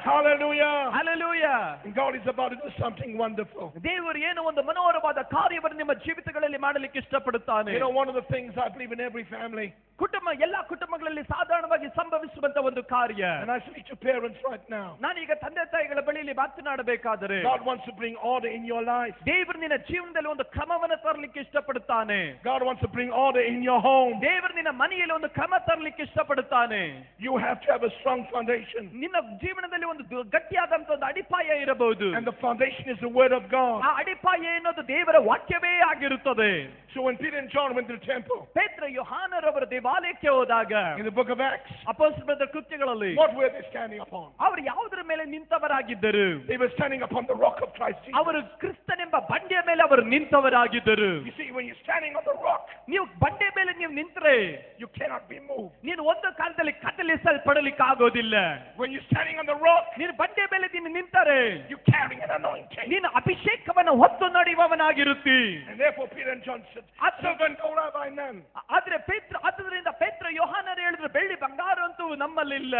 Hallelujah. Hallelujah. And God is about to do something wonderful. ದೇವರು ಏನೋ ಒಂದು ಮನೋಹರವಾದ ಕಾರ್ಯವನ್ನು ನಿಮ್ಮ ಜೀವಿತಗಳಲ್ಲಿ ಮಾಡಲಿಕ್ಕೆ ಇಷ್ಟಪಡುತ್ತಾನೆ. You know, one of the things I believe in every family, ಕುಟುಂಬ ಎಲ್ಲಾ ಕುಟುಂಬಗಳಲ್ಲಿ ಸಾಧಾರಣವಾಗಿ ಸಂಭವಿಸುವಂತ ಒಂದು ಕಾರ್ಯ. and I speak to parents right now. ನಾನೀಗ ತಂದೆ ತಾಯಿಗಳ ಬಳಿಯಲ್ಲಿ ಮಾತನಾಡಬೇಕಾದರೆ, God wants to bring order in your life. ದೇವರು ನಿನ್ನ ಜೀವನದಲ್ಲಿ ಒಂದು ಕ್ರಮವನ್ನು ತರಲಿಕ್ಕೆ ಇಷ್ಟಪಡುತ್ತಾನೆ. God wants to bring order in your home. ದೇವರು ನಿನ್ನ ಮನೆಯಲ್ಲಿ ಒಂದು ಕ್ರಮ ತರಲಿಕ್ಕೆ ಇಷ್ಟಪಡುತ್ತಾನೆ. You have to have a strong foundation. ನಿನ್ನ ಜೀವನದಲ್ಲಿ ಒಂದು ಗಟ್ಟಿಯಾದಂತ ಒಂದು ಅಡಿಪಾಯ ಇರಬಹುದು. And the foundation is the word of God. ಆ ಅಡಿಪಾಯ ಎನ್ನುವುದು ದೇವರ ವಾಕ್ಯವೇ ಆಗಿರುತ್ತದೆ. So when Peter and John went to the temple, ಪೇತ್ರ ಯೋಹಾನರವರ ದೇವಾಲಯಕ್ಕೆ ಹೋದಾಗ, in the book of Acts, ಅಪೊಸ್ತಲರ ಕೃತ್ಯಗಳಲ್ಲಿ what were they standing upon? ಅವರು ಯಾವುದರ ಮೇಲೆ ನಿಂತವರಾಗಿದ್ದರು? They were standing upon the rock of Christ Jesus. ಅವರು ಕ್ರಿಸ್ತನೆಂಬ ಬಂಡೆಯ ಮೇಲೆ ಅವರು ನಿಂತವರಾಗಿದ್ದರು. You see, when you're standing on the rock, ನೀವು ಬಂಡೆ ಮೇಲೆ ನೀವು ನಿಂತರೆ you cannot be moved. ನೀನು ಒಂದು ಕಾಲದಲ್ಲಿ ಕದಲಿಸಲ್ಪಡಲಿಕ್ಕಾಗೋದಿಲ್ಲ. When you're standing on the rock, ನೀನು ಬಂಡೆ ಮೇಲೆ ನೀನು ನಿಂತರೆ you're carrying an anointing. ನೀನು ಅಭಿಷೇಕವನ್ನು ಹೊತ್ತು ನಡೆಯುವವನಾಗಿರುತ್ತಿ. And therefore Peter and John said, Silver and gold have I none. ಆದ್ರೆ ಅದರಿಂದ ಪೇತ್ರ ಯೋಹಾನರು ಹೇಳಿದ್ರು ಬೆಳ್ಳಿ ಬಂಗಾರ ಅಂತೂ ನಮ್ಮಲ್ಲಿಲ್ಲ.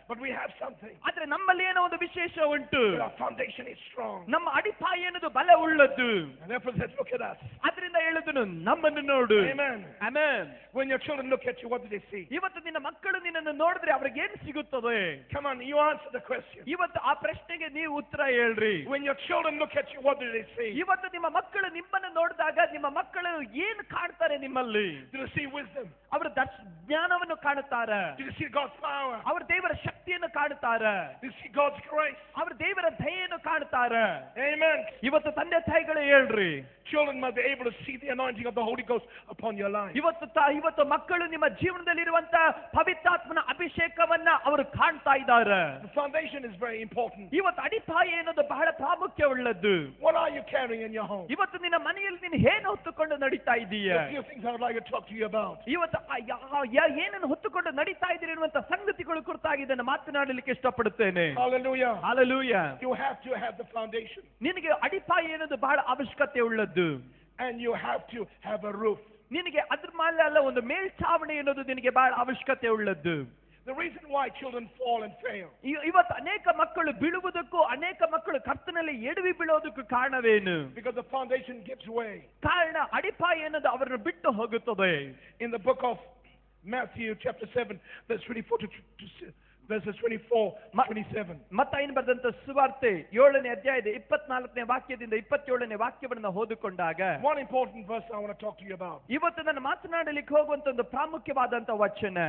But we have something. ಆದ್ರೆ ನಮ್ಮಲ್ಲಿ ಏನೋ ಒಂದು ವಿಶೇಷ ಉಂಟು. Our foundation is strong. ನಮ್ಮ ಅಡಿಪಾಯ ಅನ್ನೋದು ಬಲ ಉಳ್ಳದ್ದು. And therefore says, look at us. ಅದರಿಂದ ಹೇಳಿದನು ನಮ್ಮನ್ನು ನೋಡು. Amen. Amen. When your children look at you, what do they see? ಇವತ್ತು ನಿನ್ನ ಮಕ್ಕಳು ನಿನ್ನನ್ನು ನೋಡಿದ್ರೆ ಅವ್ರಿಗೆ ಏನು ಸಿಗುತ್ತದೆ? Come on, you answer the question. ಇವತ್ತು ಆ ಪ್ರಶ್ನೆಗೆ ನೀವು ಉತ್ತರ ಹೇಳ್ರಿ. When your children look at you, what do they see? ಇವತ್ತು ನಿಮ್ಮ ಮಕ್ಕಳು ನಿಮ್ಮನ್ನು ನೋಡಿದಾಗ ನಿಮ್ಮ ಮಕ್ಕಳು ಏನು ಕಾಣ್ತಾರೆ ನಿಮ್ಮಲ್ಲಿ? Do they see wisdom? ಅವರು ಜ್ಞಾನವನ್ನು ಕಾಣುತ್ತಾರೆ. Do you see God's power? ಅವರು ದೇವರ ಶಕ್ತಿಯನ್ನು ಕಾಣುತ್ತಾರೆ. Do you see God's grace? ಅವರು ದೇವರ ದಯೆಯನ್ನು ಕಾಣುತ್ತಾರೆ. Amen. ಇವತ್ತು ತಂದೆ ತಾಯಿಗಳು ಹೇಳ್ರಿ. Children must be able to see the anointing of the Holy Ghost upon your life. ಇವತ್ತು ಮಕ್ಕಳು ನಿಮ್ಮ ಜೀವನದಲ್ಲಿರುವಂತ ಪವಿತ್ರಾತ್ಮನ ಅಭಿಷೇಕವನ್ನ ಅವರು ಕಾಣ್ತಾ ಇದ್ದಾರೆ. The foundation is very important. ಇವತ್ತು ಅಡಿಪಾಯ ಏನದು ಬಹಳ ಪ್ರಾಮುಖ್ಯವುಳ್ಳದ್ದು. What are you carrying in your home? ಇವತ್ತು ನಿನ್ನ ಮನೆಯಲ್ಲಿ ನೀನು ಏನು ಹೊತ್ತುಕೊಂಡು ನಡೀತಾ ಇದೀಯಾ? A few things I would like to talk to you about. ಇವತ್ತು ಏನನ್ನು ಹೊತ್ತುಕೊಂಡು ನಡೀತಾ ಇದ್ದೀರಿ ಅನ್ನುವಂತ ಸಂಗತಿಗಳು ಕುರಿತಾಗಿ ಇದನ್ನು ಮಾತನಾಡಲಿಕ್ಕೆ ಇಷ್ಟಪಡುತ್ತೇನೆ. Hallelujah. Hallelujah. You have to have the foundation. ನಿನಗೆ ಅಡಿಪಾಯ ಏನದು ಬಹಳ ಅವಶ್ಯಕತೆ ಉಳ್ಳದ್ದು. And you have to have a roof. ನಿನಗೆ ಅದ್ರ ಮೇಲೆ ಅಲ್ಲ ಒಂದು ಮೇಲ್ಛಾವಣಿ ಅನ್ನೋದು ನಿನಗೆ ಬಹಳ ಅವಶ್ಯಕತೆ ಉಳ್ಳದ್ದು. The reason why children fall and fail. ಇವತ್ತು ಅನೇಕ ಮಕ್ಕಳು ಬೀಳುವುದಕ್ಕೂ ಅನೇಕ ಮಕ್ಕಳು ಕರ್ತನಲ್ಲಿ ಎಡವಿ ಬೀಳೋದಕ್ಕೂ ಕಾರಣವೇನು? Because the foundation gives way. ಕಾರಣ ಅಡಿಪಾಯ ಅನ್ನೋದು ಅವರನ್ನು ಬಿಟ್ಟು ಹೋಗುತ್ತದೆ. In the book of Matthew chapter 7 verse 24 to verses 24-27. ಮತ್ತಾಯನು ಬರೆದಂತ ಸುವಾರ್ತೆ 7ನೇ ಅಧ್ಯಾಯದ 24ನೇ ವಾಕ್ಯದಿಂದ 27ನೇ ವಾಕ್ಯವನ್ನು ಓದಿಕೊಂಡಾಗ one important verse I want to talk to you about. ಇವತ್ತು ನಾನು ಮಾತನಾಡಲಿಕ್ಕೆ ಹೋಗುವಂತ ಒಂದು ಪ್ರಾಮುಖ್ಯವಾದಂತ ವಚನ.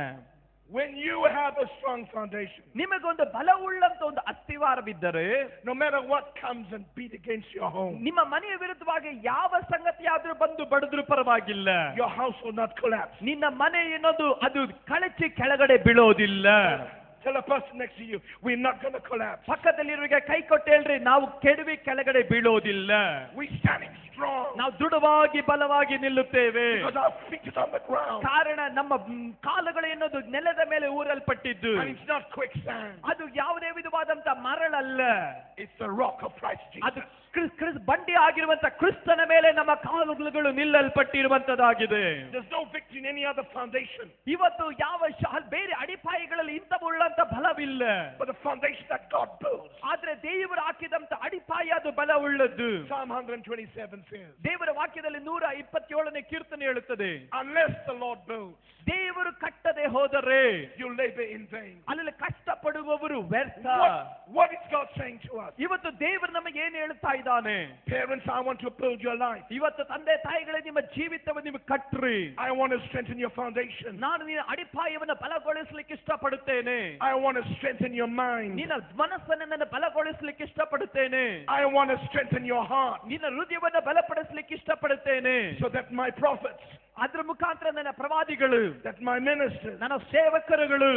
When you have a strong foundation, ನಿಮಗೊಂದು ಬಲವುಳ್ಳಂತ ಒಂದು ಅಸ್ತಿವಾರವಿದ್ದರೆ, no matter what comes and beat against your home, ನಿಮ್ಮ ಮನೆಯ ವಿರುದ್ಧವಾಗಿ ಯಾವ ಸಂಗತಿಯಾದ್ರೂ ಬಂದು ಬಡಿದ್ರೂ ಪರವಾಗಿಲ್ಲ, your house will not collapse. ನಿನ್ನ ಮನೆ ಏನೋದು ಅದು ಕಳಚಿ ಕೆಳಗಡೆ ಬೀಳೋದಿಲ್ಲ. Tell a person next to you, we're not going to collapse. ಪಕ್ಕದಲ್ಲಿರುವವರಿಗೆ ಕೈ ಕೊಟ್ಟು ಹೇಳ್ರಿ, ನಾವು ಕೆಡವಿ ಕೆಳಗಡೆ ಬೀಳೋದಿಲ್ಲ. We standing strong. ನಾವು ದೃಢವಾಗಿ ಬಲವಾಗಿ ನಿಲ್ಲುತ್ತೇವೆ. Because our feet is on the ground. ಕಾರಣ ನಮ್ಮ ಕಾಲುಗಳು ಎನ್ನುವುದು ನೆಲದ ಮೇಲೆ ಊರಲ್ಪಟ್ಟಿದ್ದು. And it's not quicksand. ಅದು ಯಾವುದೇ ವಿಧವಾದಂತ ಮರಳಲ್ಲ. It's the rock of Christ Jesus. ಅದು ಬಂಡಿ ಆಗಿರುವಂತ ಕ್ರಿಸ್ತನ ಮೇಲೆ ನಮ್ಮ ಕಾಲುಗಳು ನಿಲ್ಲಲ್ಪಟ್ಟಿರುವಂತದಾಗಿದೆ. There's no victory in any other foundation. ಇವತ್ತು ಯಾವ ಬೇರೆ ಅಡಿಪಾಯಗಳಲ್ಲಿ ಇಂಥವುಳ್ಳಂತ ಬಲವಿಲ್ಲ. But the foundation that God builds. ಆದ್ರೆ ದೇವರು ಹಾಕಿದಂತ ಅಡಿಪಾಯ ಅದು ಬಲವುಳ್ಳದ್ದು. Psalm 127 says. ದೇವರ ವಾಕ್ಯದಲ್ಲಿ 127ನೇ ಕೀರ್ತನೆ ಹೇಳುತ್ತದೆ. Unless the Lord builds, ದೇವರು ಕಟ್ಟದೆ ಹೋದರೆ you labor in vain. ಅಲ್ಲಿ ಕಷ್ಟಪಡುವವರು ವ್ಯರ್ಥ. What is God saying to us? ಇವತ್ತು ದೇವರು ನಮಗೆ ಏನು ಹೇಳ್ತಾ ಇದ್ದಾನೆ? Parents, I want to build your life. ಇವತ್ತು ತಂದೆ ತಾಯಿಗಳೇ ನಿಮ್ಮ ಜೀವಿತವನ್ನು ನೀವು ಕಟ್ಟ್ರಿ. I want to strengthen your foundation. ನಾನು ನಿನ್ನ ಅಡಿಪಾಯವನ್ನು ಬಲಗೊಳಿಸಲಿಕ್ಕೆ ಇಷ್ಟಪಡುತ್ತೇನೆ. I want to strengthen your mind. ನಿನ್ನ ಮನಸ್ಸನ್ನು ನಾನು ಬಲಗೊಳಿಸಲಿಕ್ಕೆ ಇಷ್ಟಪಡುತ್ತೇನೆ. I want to strengthen your heart. ನಿನ್ನ ಹೃದಯವನ್ನು ಬಲಪಡಿಸಲಿಕ್ಕೆ ಇಷ್ಟಪಡುತ್ತೇನೆ. So that my prophets, ಅದರ ಮುಖಾಂತರ ನನ್ನ ಪ್ರವಾದಿಗಳು, that my ministers, ನನ್ನ ಸೇವಕರುಗಳು,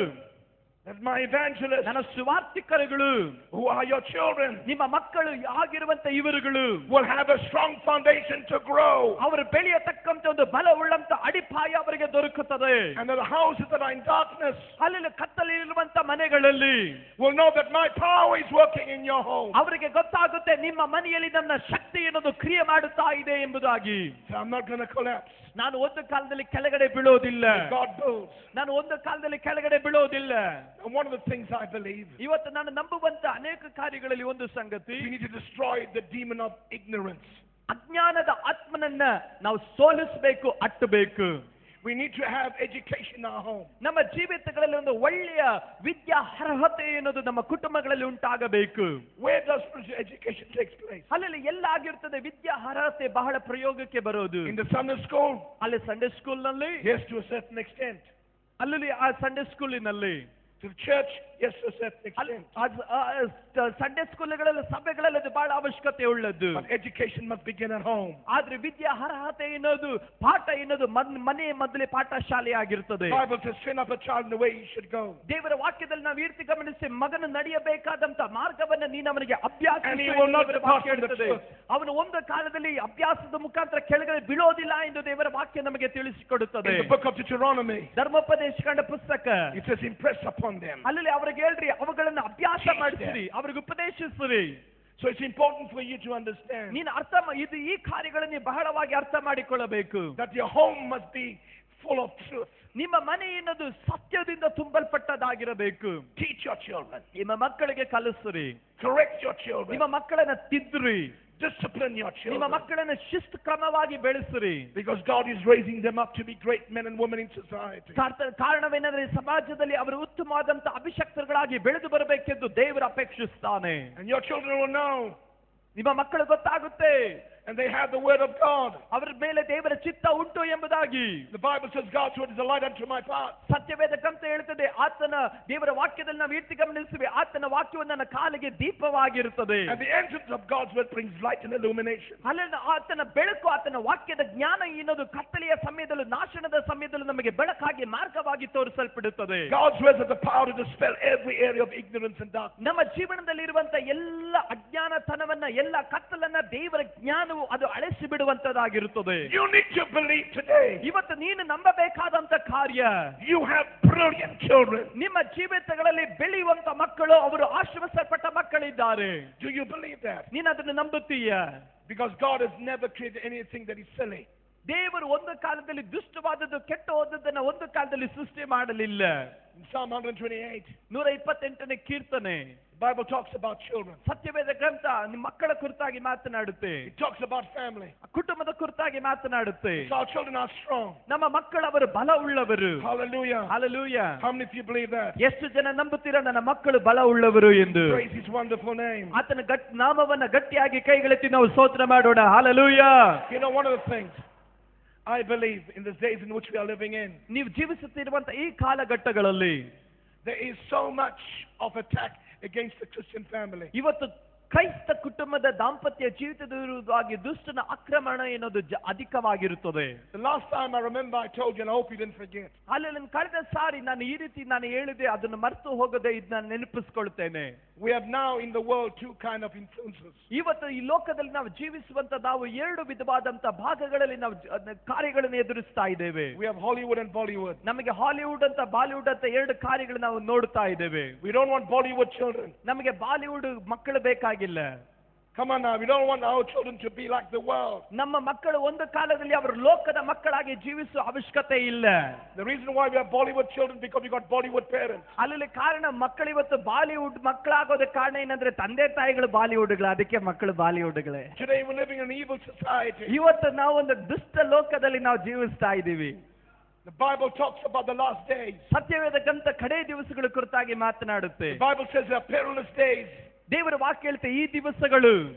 that my evangelists, ನನ್ನ ಸುವಾರ್ತಿಕರುಗಳು, who are your children, ನಿಮ್ಮ ಮಕ್ಕಳು ಆಗಿರುವಂತ ಇವರುಗಳು will have a strong foundation to grow. ಅವರು ಬೆಳೆಯತಕ್ಕಂತ ಒಂದು ಬಲವುಳ್ಳಂತ ಅಡಿಪಾಯ ಅವರಿಗೆ ದೊರಕುತ್ತದೆ. And the houses that are in darkness, ಅಲ್ಲಿ ಕತ್ತಲಿರುವಂತ ಮನೆಗಳಲ್ಲಿ will know that my power is working in your home. ಅವರಿಗೆ ಗೊತ್ತಾಗುತ್ತೆ ನಿಮ್ಮ ಮನೆಯಲ್ಲಿ ನನ್ನ ಶಕ್ತಿ ಏನದು ಕ್ರಿಯೆ ಮಾಡುತ್ತಾ ಇದೆ ಎಂಬುದಾಗಿ. So I'm not going to collapse. ನಾನು ಒಂದು ಕಾಲದಲ್ಲಿ ಕೆಳಗಡೆ ಬೀಳೋದಿಲ್ಲ. God builds. ನಾನು ಒಂದು ಕಾಲದಲ್ಲಿ ಕೆಳಗಡೆ ಬೀಳೋದಿಲ್ಲ. And one of the things I believe, ಇವತ್ತು ನಾನು ನಂಬುವಂತ ಅನೇಕ ಕಾರ್ಯಗಳಲ್ಲಿ ಒಂದು ಸಂಗತಿ, we need to destroy the demon of ignorance. ಅಜ್ಞಾನದ ಆತ್ಮನನ್ನ ನಾವು ಸೋಲಿಸಬೇಕು, ಅಟ್ಟಬೇಕು. We need to have education in our home. ನಮ್ಮ ಜೀವಿತಗಳಲ್ಲಿ ಒಂದು ಒಳ್ಳೆಯ ವಿದ್ಯಾ ಅರ್ಹತೆ ಎನ್ನುವುದು ನಮ್ಮ ಕುಟುಂಬಗಳಲ್ಲಿ ಉಂಟಾಗಬೇಕು. Where does spiritual education take place? ಅಲ್ಲಿ ಎಲ್ಲ ಆಗಿರ್ತದೆ ವಿದ್ಯಾ ಅರ್ಹತೆ ಬಹಳ ಪ್ರಯೋಗಕ್ಕೆ ಬರೋದು. In the Sunday school? ಅಲ್ಲಿ ಸಂಡೇ ಸ್ಕೂಲ್ ನಲ್ಲಿ, Yes, to a certain extent. ಅಲ್ಲಿ ಆ ಸಂಡೇ ಸ್ಕೂಲಿನಲ್ಲಿ. To the church? Yes, to a certain extent. Sunday ಸ್ಕೂಲ್ಗಳಲ್ಲಿ ಸಭೆಗಳಲ್ಲಿ ಅದು ಬಹಳ ಅವಶ್ಯಕತೆ ಉಳ್ಳದ್ದು. But education must begin at home. ಆದ್ರೆ ವಿದ್ಯಾ ಅರ್ಹತೆ ಎನ್ನುವುದು ಪಾಠ ಎನ್ನುವುದು ಮನೆ ಮೊದಲೇ ಪಾಠ ಶಾಲೆ ಆಗಿರ್ತದೆ. Bible says, train up a child in the way he should go. ದೇವರ ವಾಕ್ಯದಲ್ಲಿ ನಾವು ಈ ರೀತಿ ಗಮನಿಸಿ, ಮಗನ ನಡೆಯಬೇಕಾದಂತ ಮಾರ್ಗವನ್ನ ನೀನು ಅವನಿಗೆ ಅಭ್ಯಾಸ And he will not depart from the truth. ಅವನು ಒಂದು ಕಾಲದಲ್ಲಿ ಅಭ್ಯಾಸದ ಮುಖಾಂತರ ಕೆಳಗಡೆ ಬೀಳೋದಿಲ್ಲ ಎಂದು ದೇವರ ವಾಕ್ಯ ನಮಗೆ ತಿಳಿಸಿಕೊಡುತ್ತದೆ. In the book of Deuteronomy, ಧರ್ಮೋಪದೇಶಕಾಂಡ ಪುಸ್ತಕ, it says, impress upon them. ಅಲ್ಲಿ ಅವ್ರಿಗೆ ಹೇಳ್ರಿ, ಅವುಗಳನ್ನು ಅಭ್ಯಾಸ ಮಾಡಿಸಿರಿ, ಅವ್ರಿಗೆ ಉಪದೇಶಿಸಿರಿ. So it's important for you to understand ನೀನು ಇದು ಈ ಕಾರ್ಯಗಳನ್ನು ಬಹಳವಾಗಿ ಅರ್ಥ ಮಾಡಿಕೊಳ್ಳಬೇಕು. that your home must be full of truth. ನಿಮ್ಮ ಮನೆ ಎನ್ನುವುದು ಸತ್ಯದಿಂದ ತುಂಬಲ್ಪಟ್ಟದಾಗಿರಬೇಕು. Teach your children. ನಿಮ್ಮ ಮಕ್ಕಳಿಗೆ ಕಲಿಸ್ರಿ. Correct your children. ನಿಮ್ಮ ಮಕ್ಕಳನ್ನ ತಿದ್ದುರಿ. Discipline your children. ನಿಮ್ಮ ಮಕ್ಕಳನ್ನ ಶಿಸ್ತು ಕ್ರಮವಾಗಿ ಬೆಳೆಸಿರಿ. Because God is raising them up to be great men and women in society. ಕಾರಣವೇನೆಂದರೆ ಸಮಾಜದಲ್ಲಿ ಅವರು ಉತ್ತಮವಾದಂತ ಅಭಿಷಕ್ತರುಗಳಾಗಿ ಬೆಳೆದು ಬರಬೇಕೆಂದು ದೇವರು ಅಪೇಕ್ಷಿಸುತ್ತಾನೆ. And your children will know. ನಿಮ್ಮ ಮಕ್ಕಳು ಗೊತ್ತಾಗುತ್ತೆ. And they have the word of God. ಅವರ ಮೇಲೆ ದೇವರ ಚಿತ್ತ ಉಂಟು ಎಂಬುದಾಗಿ. The Bible says God's word is a light unto my path. ಸತ್ಯವೇದ ಗ್ರಂಥ ಹೇಳುತ್ತದೆ ಆತನ ದೇವರ ವಾಕ್ಯದಲ್ಲಿ ನಾವು ಎತ್ತಿ ಗಮನಿಸುವೆ ಆತನ ವಾಕ್ಯವು ನನ್ನ ಕಾಲಿಗೆ ದೀಪವಾಗಿರುತ್ತದೆ. And the entrance of God's word brings light and illumination. ಅಲ್ಲದೆ ಆತನ ಬೆಳಕು ಆತನ ವಾಕ್ಯದ ಜ್ಞಾನ ಎನ್ನುವುದು ಕತ್ತಲೆಯ ಸಮಯದಲ್ಲೂ ನಾಶನದ ಸಮಯದಲ್ಲೂ ನಮಗೆ ಬೆಳಕಾಗಿ ಮಾರ್ಗವಾಗಿ ತೋರಿಸಲ್ಪಡುತ್ತದೆ. God's word has the power to dispel every area of ignorance and darkness. ನಮ್ಮ ಜೀವನದಲ್ಲಿ ಇರುವಂತ ಎಲ್ಲ ಅಜ್ಞಾನತನವನ್ನ ಎಲ್ಲ ಕತ್ತಲನ್ನ ದೇವರ ಜ್ಞಾನವು ಅದು ಅಳಿಸಿ ಬಿಡುವಂತದಾಗಿರುತ್ತದೆ. You need to believe today. ಇವತ್ತು ನೀನು ನಂಬಬೇಕಾದಂತ ಕಾರ್ಯ. You have brilliant children. ನಿಮ್ಮ ಜೀವಿತಗಳಲ್ಲಿ ಬೆಳೆಯುವಂತ ಮಕ್ಕಳು ಅವರು ಆಶೀರ್ವದಿಸಲ್ಪಟ್ಟ ಮಕ್ಕಳಿದ್ದಾರೆ. Do you believe that? ನೀನು ಅದನ್ನು ನಂಬುತ್ತೀಯಾ? Because God has never created anything that is silly. ದೇವರು ಒಂದು ಕಾಲದಲ್ಲಿ ದುಷ್ಟವಾದದ್ದು ಕೆಟ್ಟ ಹೋದದ್ದನ್ನ ಒಂದು ಕಾಲದಲ್ಲಿ ಸೃಷ್ಟಿ ಮಾಡಲಿಲ್ಲ. In Psalm 128, 128ನೇ ಕೀರ್ತನೆ the Bible talks about children. ಸತ್ಯವೇದ ಗ್ರಂಥ ನಿಮ್ಮ ಮಕ್ಕಳ ಕುರಿತಾಗಿ ಮಾತನಾಡುತ್ತೆ. It talks about family. ಕುಟುಂಬದ ಕುರಿತಾಗಿ ಮಾತನಾಡುತ್ತೆ. So our children are strong. ನಮ್ಮ ಮಕ್ಕಳವರು ಬಲವುಳ್ಳವರು. Hallelujah. Hallelujah. How many of you believe that? ಎಷ್ಟು ಜನ ನಂಬುತ್ತೀರಾ ನನ್ನ ಮಕ್ಕಳು ಬಲವುಳ್ಳವರು ಎಂದು? Praise his wonderful name. ಆತನ ನಾಮವನ್ನ ಗಟ್ಟಿಯಾಗಿ ಕೈಗಳೆತ್ತಿ ನಾವು ಸ್ತೋತ್ರ ಮಾಡೋಣ. Hallelujah. You know, one of the things I believe in the days in which we are living in, ನೀವು ಜೀವಿಸುತ್ತಿರುವಂತ ಈ ಕಾಲಘಟ್ಟಗಳಲ್ಲಿ there is so much of attack against the Christian family. ಇವತ್ತು ಕ್ರೈಸ್ತ ಕುಟುಂಬದ ದಾಂಪತ್ಯ ಜೀವಿತದ ವಿರುದ್ಧವಾಗಿ ದುಷ್ಟನ ಆಕ್ರಮಣ ಎನ್ನುವುದು ಅಧಿಕವಾಗಿರುತ್ತದೆ. The last time I remember I told you, and I hope you didn't forget. ಅಲ್ಲಿ ಕಳೆದ ಸಾರಿ ನಾನು ಈ ರೀತಿ ಹೇಳಿದೆ ಅದನ್ನು ಮರೆತು ಹೋಗದೆ ಇದನ್ನ ನೆನಪಿಸಿಕೊಳ್ಳುತ್ತೇನೆ. We have now in the world two kind of influences. ಇವತ್ತು ಈ ಲೋಕದಲ್ಲಿ ನಾವು ಜೀವಿಸುವಂತ ನಾವು ಎರಡು ವಿಧವಾದಂತ ಭಾಗಗಳಲ್ಲಿ ನಾವು ಕಾರ್ಯಗಳನ್ನು ಎದುರಿಸ್ತಾ ಇದ್ದೇವೆ. We have Hollywood and Bollywood. ನಮಗೆ ಹಾಲಿವುಡ್ ಅಂತ ಬಾಲಿವುಡ್ ಅಂತ ಎರಡು ಕಾರ್ಯಗಳು ನಾವು ನೋಡ್ತಾ ಇದ್ದೇವೆ. We don't want Bollywood children. ನಮಗೆ ಬಾಲಿವುಡ್ ಮಕ್ಕಳು ಬೇಕಾಗಿಲ್ಲ. Come on now, we don't want our children to be like the world. ನಮ್ಮ ಮಕ್ಕಳು ಒಂದು ಕಾಲದಲ್ಲಿ ಅವರು ಲೋಕದ ಮಕ್ಕಳಾಗಿ ಜೀವಿಸುವ ಅವಶ್ಯಕತೆ ಇಲ್ಲ. The reason why we have Bollywood children because we got Bollywood parents. ಅಲ್ಲಿ ಕಾರಣ ಮಕ್ಕಳು ಇವತ್ತು ಬಾಲಿವುಡ್ ಮಕ್ಕಳಾಗೋದಕ್ಕೆ ಕಾರಣ ಏನಂದ್ರೆ ತಂದೆ ತಾಯಿಗಳು ಬಾಲಿವುಡ್ಗಳು, ಅದಕ್ಕೆ ಮಕ್ಕಳು ಬಾಲಿವುಡ್ಗಳೇ. Today we're living in an evil society. ಇವತ್ತು ನಾವು ಒಂದು ದುಷ್ಟ ಲೋಕದಲ್ಲಿ ನಾವು ಜೀವಿಸ್ತಾ ಇದ್ದೀವಿ. The Bible talks about the last days. ಸತ್ಯವೇದ ಗ್ರಂಥ ಕಡೆ ದಿವಸಗಳ ಕುರಿತಾಗಿ ಮಾತನಾಡುತ್ತೆ. The Bible says there are perilous days. ದೇವರ ವಾಕ್ಯ ಹೇಳುತ್ತೆ ಈ ದಿವಸಗಳು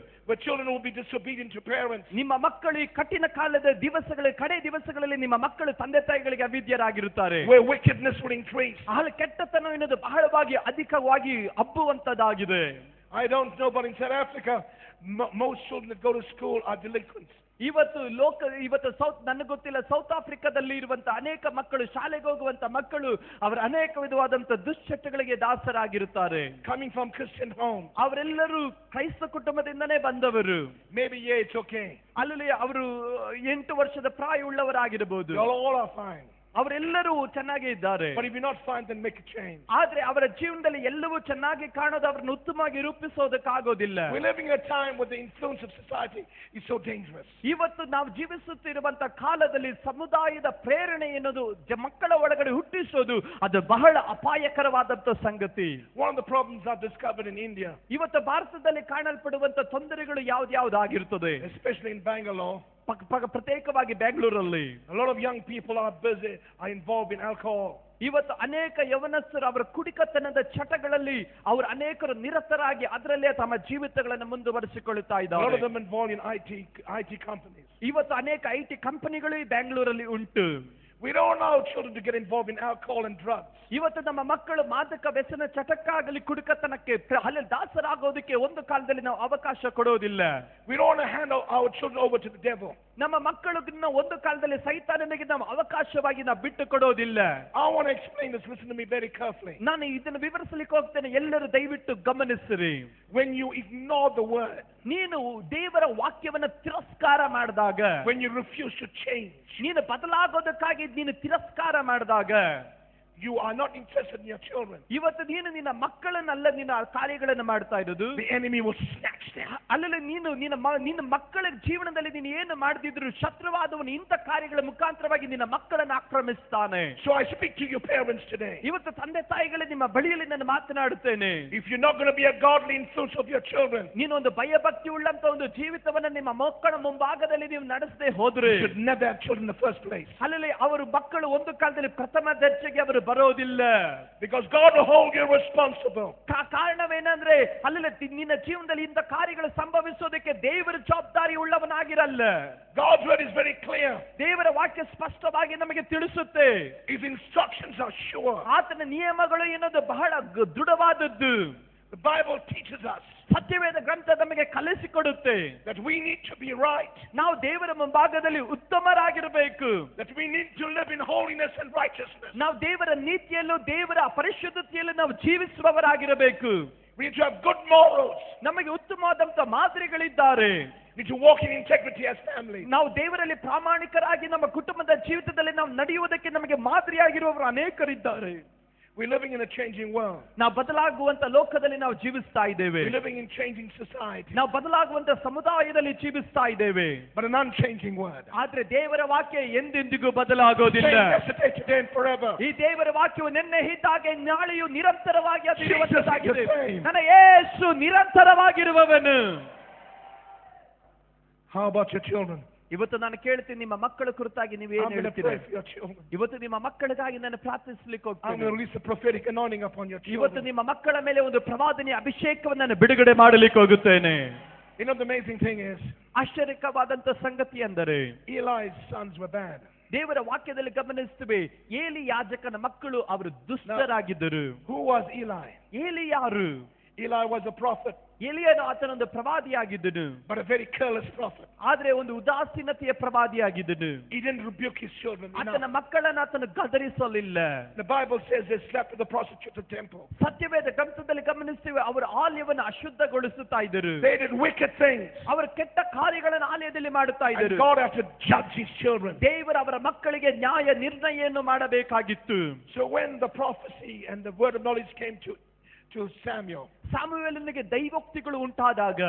where children will be disobedient to parents. ನಿಮ್ಮ ಮಕ್ಕಳು ಈ ಕಠಿಣ ಕಾಲದ ದಿವಸಗಳ ಕಡೆ ದಿವಸಗಳಲ್ಲಿ ನಿಮ್ಮ ಮಕ್ಕಳು ತಂದೆ ತಾಯಿಗಳಿಗೆ ಅವಿದ್ಯರಾಗಿರುತ್ತಾರೆ. Where wickedness will increase. ಅಲ್ಲಿ ಕೆಟ್ಟತನ ಎನ್ನುವುದು ಬಹಳವಾಗಿ ಅಧಿಕವಾಗಿ ಹಬ್ಬುವಂತದಾಗಿದೆ. I don't know, but in South Africa most children that go to school are delinquents. ಇವತ್ತು ನನಗೆ ಗೊತ್ತಿಲ್ಲ, ಸೌತ್ ಆಫ್ರಿಕಾದಲ್ಲಿ ಇರುವಂತ ಅನೇಕ ಮಕ್ಕಳು, ಶಾಲೆಗೆ ಹೋಗುವಂತ ಮಕ್ಕಳು, ಅವರ ಅನೇಕ ವಿಧವಾದಂತ ದುಶ್ಚಟಗಳಿಗೆ ದಾಸರಾಗಿರುತ್ತಾರೆ. Coming from Christian homes. ಅವರೆಲ್ಲರೂ ಕ್ರೈಸ್ತ ಕುಟುಂಬದಿಂದನೇ ಬಂದವರು. Maybe it's okay. ಅಲ್ಲಿ ಅವರು 8 ವರ್ಷದ ಪ್ರಾಯವುಳ್ಳವರಾಗಿರಬಹುದು. All are fine. ಅವರೆಲ್ಲರೂ ಚೆನ್ನಾಗಿ ಇದ್ದಾರೆ. But if you're not fine, then make a change. ಆದ್ರೆ ಅವರ ಜೀವನದಲ್ಲಿ ಎಲ್ಲವೂ ಚೆನ್ನಾಗಿ ಕಾಣೋದು ಅವರನ್ನು ಉತ್ತಮವಾಗಿ ರೂಪಿಸೋದಕ್ಕಾಗೋದಿಲ್ಲ. We're living in a time where the influence of society is so dangerous. ಇವತ್ತು ನಾವು ಜೀವಿಸುತ್ತಿರುವಂತ ಕಾಲದಲ್ಲಿ ಸಮುದಾಯದ ಪ್ರೇರಣೆ ಎನ್ನುವುದು ಮಕ್ಕಳ ಒಳಗಡೆ ಹುಟ್ಟಿಸೋದು ಅದು ಬಹಳ ಅಪಾಯಕರವಾದಂತ ಸಂಗತಿ. One of the problems I've discovered in India. ಇವತ್ತು ಭಾರತದಲ್ಲಿ ಕಾಣಲ್ಪಡುವಂತ ತೊಂದರೆಗಳು ಯಾವ್ದಾವುದಾಗಿರುತ್ತದೆ, especially in Bangalore. ಪ್ರತ್ಯೇಕವಾಗಿ ಬೆಂಗಳೂರಲ್ಲಿ a lot of young people are involved in alcohol. ಇವತ್ತು ಅನೇಕ ಯವನಸ್ಥರು ಅವರ ಕುಡಿಕತನದ ಚಟಗಳಲ್ಲಿ ಅವರು ಅನೇಕರು ನಿರತರಾಗಿ ಅದರಲ್ಲೇ ತಮ್ಮ ಜೀವಿತಗಳನ್ನು ಮುಂದುವರಿಸಿಕೊಳ್ಳುತ್ತಾ ಇದ್ದಾರೆ. a lot of them involved in IT companies. ಇವತ್ತು ಅನೇಕ ಐಟಿ ಕಂಪನಿಗಳು ಬೆಂಗಳೂರಲ್ಲಿ ಉಂಟು. We don't allow children to get involved in alcohol and drugs. ಇವತ್ತು ನಮ್ಮ ಮಕ್ಕಳು ಮಾದಕ ವ್ಯಸನ ಚಟಕ್ಕಾಗಲಿ ಕುಡುಕತನಕ್ಕೆ ಅಲ್ಲಿ ದಾಸರಾಗೋದಕ್ಕೆ ಒಂದು ಕಾಲದಲ್ಲಿ ನಾವು ಅವಕಾಶ ಕೊಡೋದಿಲ್ಲ. We don't want to hand our children over to the devil. ನಮ್ಮ ಮಕ್ಕಳನ್ನ ಒಂದು ಕಾಲದಲ್ಲಿ ಸೈತಾನನಿಗೆ ನಾವು ಅವಕಾಶವಾಗಿ ನಾವು ಬಿಟ್ಟು ಕೊಡೋದಿಲ್ಲ. I want to explain this, listen to me very carefully. ನಾನು ಇದನ್ನು ವಿವರಿಸಲಿಕ್ಕೆ ಹೋಗ್ತೇನೆ, ಎಲ್ಲರೂ ದಯವಿಟ್ಟು ಗಮನಿಸಿರಿ. When you ignore the word, ನೀನು ದೇವರ ವಾಕ್ಯವನ್ನು ತಿರಸ್ಕಾರ ಮಾಡಿದಾಗ, when you refuse to change, ನೀನು ಬದಲಾಗೋದಕ್ಕಾಗಿ ನೀನು ತಿರಸ್ಕಾರ ಮಾಡಿದಾಗ, you are not interested in your children, ಇವತ್ತು ನೀನು ನಿನ್ನ ಮಕ್ಕಳನ್ನಲ್ಲ ನಿನ್ನ ಕಾರ್ಯಗಳನ್ನು ಮಾಡ್ತಾ ಇರೋದು, the enemy will snatch them. ಅಲ್ಲಲ್ಲಿ ನೀನು ನಿನ್ನ ಮಕ್ಕಳ ಜೀವನದಲ್ಲಿ ನೀನು ಏನು ಮಾಡದಿದ್ರು ಶತ್ರುವಾದವನು ಇಂಥ ಕಾರ್ಯಗಳ ಮುಖಾಂತರವಾಗಿ ನಿನ್ನ ಮಕ್ಕಳನ್ನು ಆಕ್ರಮಿಸ್ತಾನೆ. So I speak to you parents today. ಇವತ್ತು ತಂದೆ ತಾಯಿಗಳೇ ನಿಮ್ಮ ಬಳಿಯಲ್ಲಿ ನಾನು ಮಾತನಾಡುತ್ತೇನೆ. If you're not going to be a godly influence of your children, ನೀನು ಒಂದು ಭಯಭಕ್ತಿ ಉಳ್ಳಂತ ಒಂದು ಜೀವಿತವನ್ನ ನಿಮ್ಮ ಮಕ್ಕಳ ಮುಂಭಾಗದಲ್ಲಿ ನೀವು ನಡೆಸದೆ ಹೋದ್ರೆ, you should never have children in the first place. ಅಲ್ಲಲ್ಲಿ ಅವರು ಮಕ್ಕಳು ಒಂದು ಕಾಲದಲ್ಲಿ ಪ್ರಥಮ ದರ್ಜೆಗೆ ಅವರು ಬರೋದಿಲ್ಲ. Because God will hold you responsible. ಕಾರಣವೇನಂದ್ರೆ ಅಲ್ಲಲ್ಲಿ ನಿನ್ನ ಜೀವನದಲ್ಲಿ ಇಂಥ ಕಾರ್ಯಗಳು ಸಂಭವಿಸೋದಕ್ಕೆ ದೇವರ ಜವಾಬ್ದಾರಿ ಉಳ್ಳವನಾಗಿರಲ್ಲ. God's word is very clear. ದೇವರ ವಾಕ್ಯ ಸ್ಪಷ್ಟವಾಗಿ ನಮಗೆ ತಿಳಿಸುತ್ತೆ. His instructions are sure. ಆತನ ನಿಯಮಗಳು ಏನದು ಬಹಳ ದೃಢವಾದದ್ದು. The Bible teaches us ಸತ್ಯವೇದ ಗ್ರಂಥ ನಮಗೆ ಕಲಿಸಿಕೊಡುತ್ತೆ that we need to be right, ನಾವು ದೇವರ ಮುಂಭಾಗದಲ್ಲಿ ಉತ್ತಮರಾಗಿರಬೇಕು, that we need to live in holiness and righteousness. ನಾವು ದೇವರ ನೀತಿಯಲ್ಲೂ ದೇವರ ಪರಿಶುದ್ಧತೆಯಲ್ಲೂ ನಾವು ಜೀವಿಸುವವರಾಗಿರಬೇಕು. We need to have good morals. ನಮಗೆ ಉತ್ತಮವಾದಂತ ಮಾದರಿಗಳಿದ್ದಾರೆ. We need to walk in integrity as family. ನಾವು ದೇವರಲ್ಲಿ ಪ್ರಾಮಾಣಿಕರಾಗಿ ನಮ್ಮ ಕುಟುಂಬದ ಜೀವಿತದಲ್ಲಿ ನಾವು ನಡೆಯುವುದಕ್ಕೆ ನಮಗೆ ಮಾದರಿಯಾಗಿರುವವರು ಅನೇಕರಿದ್ದಾರೆ. We're living in a changing world. ನಾವು ಬದಲಾಗುವಂತ ಲೋಕದಲ್ಲಿ ನಾವು ಜೀವಿಸ್ತಾ ಇದ್ದೇವೆ. We're living in changing society. ನಾವು ಬದಲಾಗುವಂತ ಸಮುದಾಯದಲ್ಲಿ ಜೀವಿಸ್ತಾ ಇದ್ದೇವೆ. But an unchanging word. ಆದ್ರೆ ದೇವರ ವಾಕ್ಯ ಎಂದೆಂದಿಗೂ ಬದಲಾಗೋದಿಲ್ಲ. Same yesterday, today and forever. ಈ ದೇವರ ವಾಕ್ಯವು ನಿನ್ನೆ ಇದ್ದಾಗೆ ನಾಳೆಯೂ ನಿರಂತರವಾಗಿ ಅದು ಇರುವಂತದ್ದಾಗಿದೆ. Jesus is the same. ನನ್ನ ಯೇಸು ನಿರಂತರವಾಗಿರುವವನು. How about your children? ಇವತ್ತು ನಾನು ಕೇಳ್ತೀನಿ, ನಿಮ್ಮ ಮಕ್ಕಳ ಕುರಿತಾಗಿ ನೀವು ಏನು I'm going to ಹೇಳ್ತೀರಾ? pray for your children. ಇವತ್ತು ನಿಮ್ಮ ಮಕ್ಕಳಿಗಾಗಿ ನಾನು ಪ್ರಾರ್ಥಿಸಲಿಕ್ಕೆ I'm going ಹೋಗ್ತೀನಿ. to release a prophetic anointing upon your ಇವತ್ತು children. ನಿಮ್ಮ ಮಕ್ಕಳ ಮೇಲೆ ಒಂದು ಪ್ರವಾದನೆಯ ಅಭಿಷೇಕವನ್ನು ನಾನು ಬಿಡುಗಡೆ ಮಾಡಲಿಕ್ಕೆ ಹೋಗುತ್ತೇನೆ. You know, the amazing thing is, ಆಶ್ಚರ್ಯಕವಾದಂತ ಸಂಗತಿ ಅಂದರೆ Eli's sons were bad. ದೇವರ ವಾಕ್ಯದಲ್ಲಿ ಗಮನಿಸುತ್ತೇವೆ, ಏಲಿ ಯಾಜಕನ ಮಕ್ಕಳು ಅವರು ದುಷ್ಟರಾಗಿದ್ದರು. Who was Eli? ಏಲಿ ಯಾರು? Eli was a prophet, ಎಲಿಯನು ಆತನೊಂದು ಪ್ರವಾದಿಯಾಗಿದ್ದನು, but a very careless prophet. ಆದ್ರೆ ಒಂದು ಉದಾಸೀನತೆಯ ಪ್ರವಾದಿಯಾಗಿದ್ದನು. He didn't rebuke his children ಆತನ enough. ಮಕ್ಕಳನ್ನು ಆತನು ಗದರಿಸಲಿಲ್ಲ. The Bible says they slept with the prostitute of the temple. ಸತ್ಯವೇದ ಗ್ರಂಥದಲ್ಲಿ ಗಮನಿಸುತ್ತೇವೆ, ಅವರು ಆಲಯವನ್ನು ಅಶುದ್ಧಗೊಳಿಸುತ್ತಾ ಇದ್ದರು. They did wicked things. ಅವರು ಕೆಟ್ಟ ಕಾರ್ಯಗಳನ್ನು ಆಲಯದಲ್ಲಿ ಮಾಡುತ್ತಾ And ಇದ್ದರು. God had to judge his children. ದೇವರು ಅವರ ಮಕ್ಕಳಿಗೆ ನ್ಯಾಯ ನಿರ್ಣಯವನ್ನು ಮಾಡಬೇಕಾಗಿತ್ತು. So when the prophecy and the word of knowledge came to Samuel, ಸಾಮುವೇಲನಿಗೆ ದೈವೋಕ್ತಿಗಳು ಉಂಟಾದಾಗ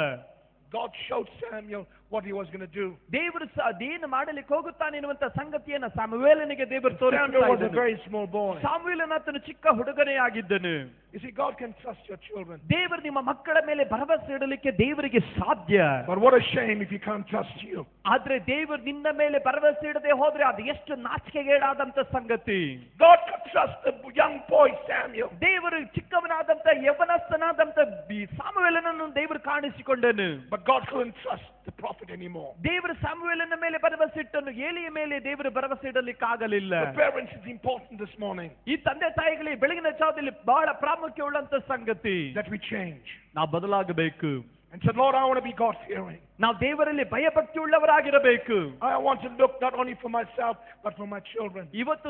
God showed Samuel what he was going to do. ದೇವರು ಅದೇನು ಮಾಡಲಿಕ್ಕೆ ಹೋಗುತ್ತಾನೆ ಎನ್ನುವಂತ ಸಂಗತಿಯನ್ನ ಸಾಮುವೇಲನಿಗೆ ದೇವರು Samuel was a ತೋರಿಸಿದ್ದಾನೆ. very small boy. ಸಾಮುವೇಲನ ಆತನು ಚಿಕ್ಕ ಹುಡುಗನೇ ಆಗಿದ್ದನು. You see, God can trust your children. ದೇವರು ನಿಮ್ಮ ಮಕ್ಕಳ ಮೇಲೆ ಭರವಸೆ ಇಡಲಿಕ್ಕೆ ದೇವರಿಗೆ ಸಾಧ್ಯ. But what a shame if he can't trust you. ಆದ್ರೆ ದೇವರು ನಿನ್ನ ಮೇಲೆ ಭರವಸೆ ಇಡದೆ ಹೋದ್ರೆ ಅದು ಎಷ್ಟು ನಾಚಿಕೆಗೇಡಾದಂತ ಸಂಗತಿ. God could trust the young boy Samuel. ದೇವರು ಚಿಕ್ಕವನಾದಂತ ಯವನಸ್ಥನಾದಂತ ಸಾಮುವೇಲನನ್ನು ದೇವರು ಕಾಣಿಸಿಕೊಂಡನು. But God couldn't trust the prophet anymore. ದೇವರು ಸಾಮುವೇಲನ ಮೇಲೆ ಭರವಸೆ ಇಟ್ಟನು, ಏಲಿಯ ಮೇಲೆ ದೇವರು ಭರವಸೆ ಇಡಲಿಕ್ಕಾಗಲಿಲ್ಲ. The parents is important this morning ಈ ತಂದೆ ತಾಯಿಗಳಿಗೆ ಬೆಳಗಿನ ಜಾವದಲ್ಲಿ ಬಹಳ ಪ್ರಾಮುಖ್ಯ ಉಳ್ಳಂತ ಸಂಗತಿ, that we change ನಾವು ಬದಲಾಗಬೇಕು. and said, Lord, I want to be God fearing. ನಾವು ದೇವರಲ್ಲಿ ಭಯಭಕ್ತಿ ಉಳ್ಳವರಾಗಿರಬೇಕು. I want to look not only for myself but for my children. ಇವತ್ತು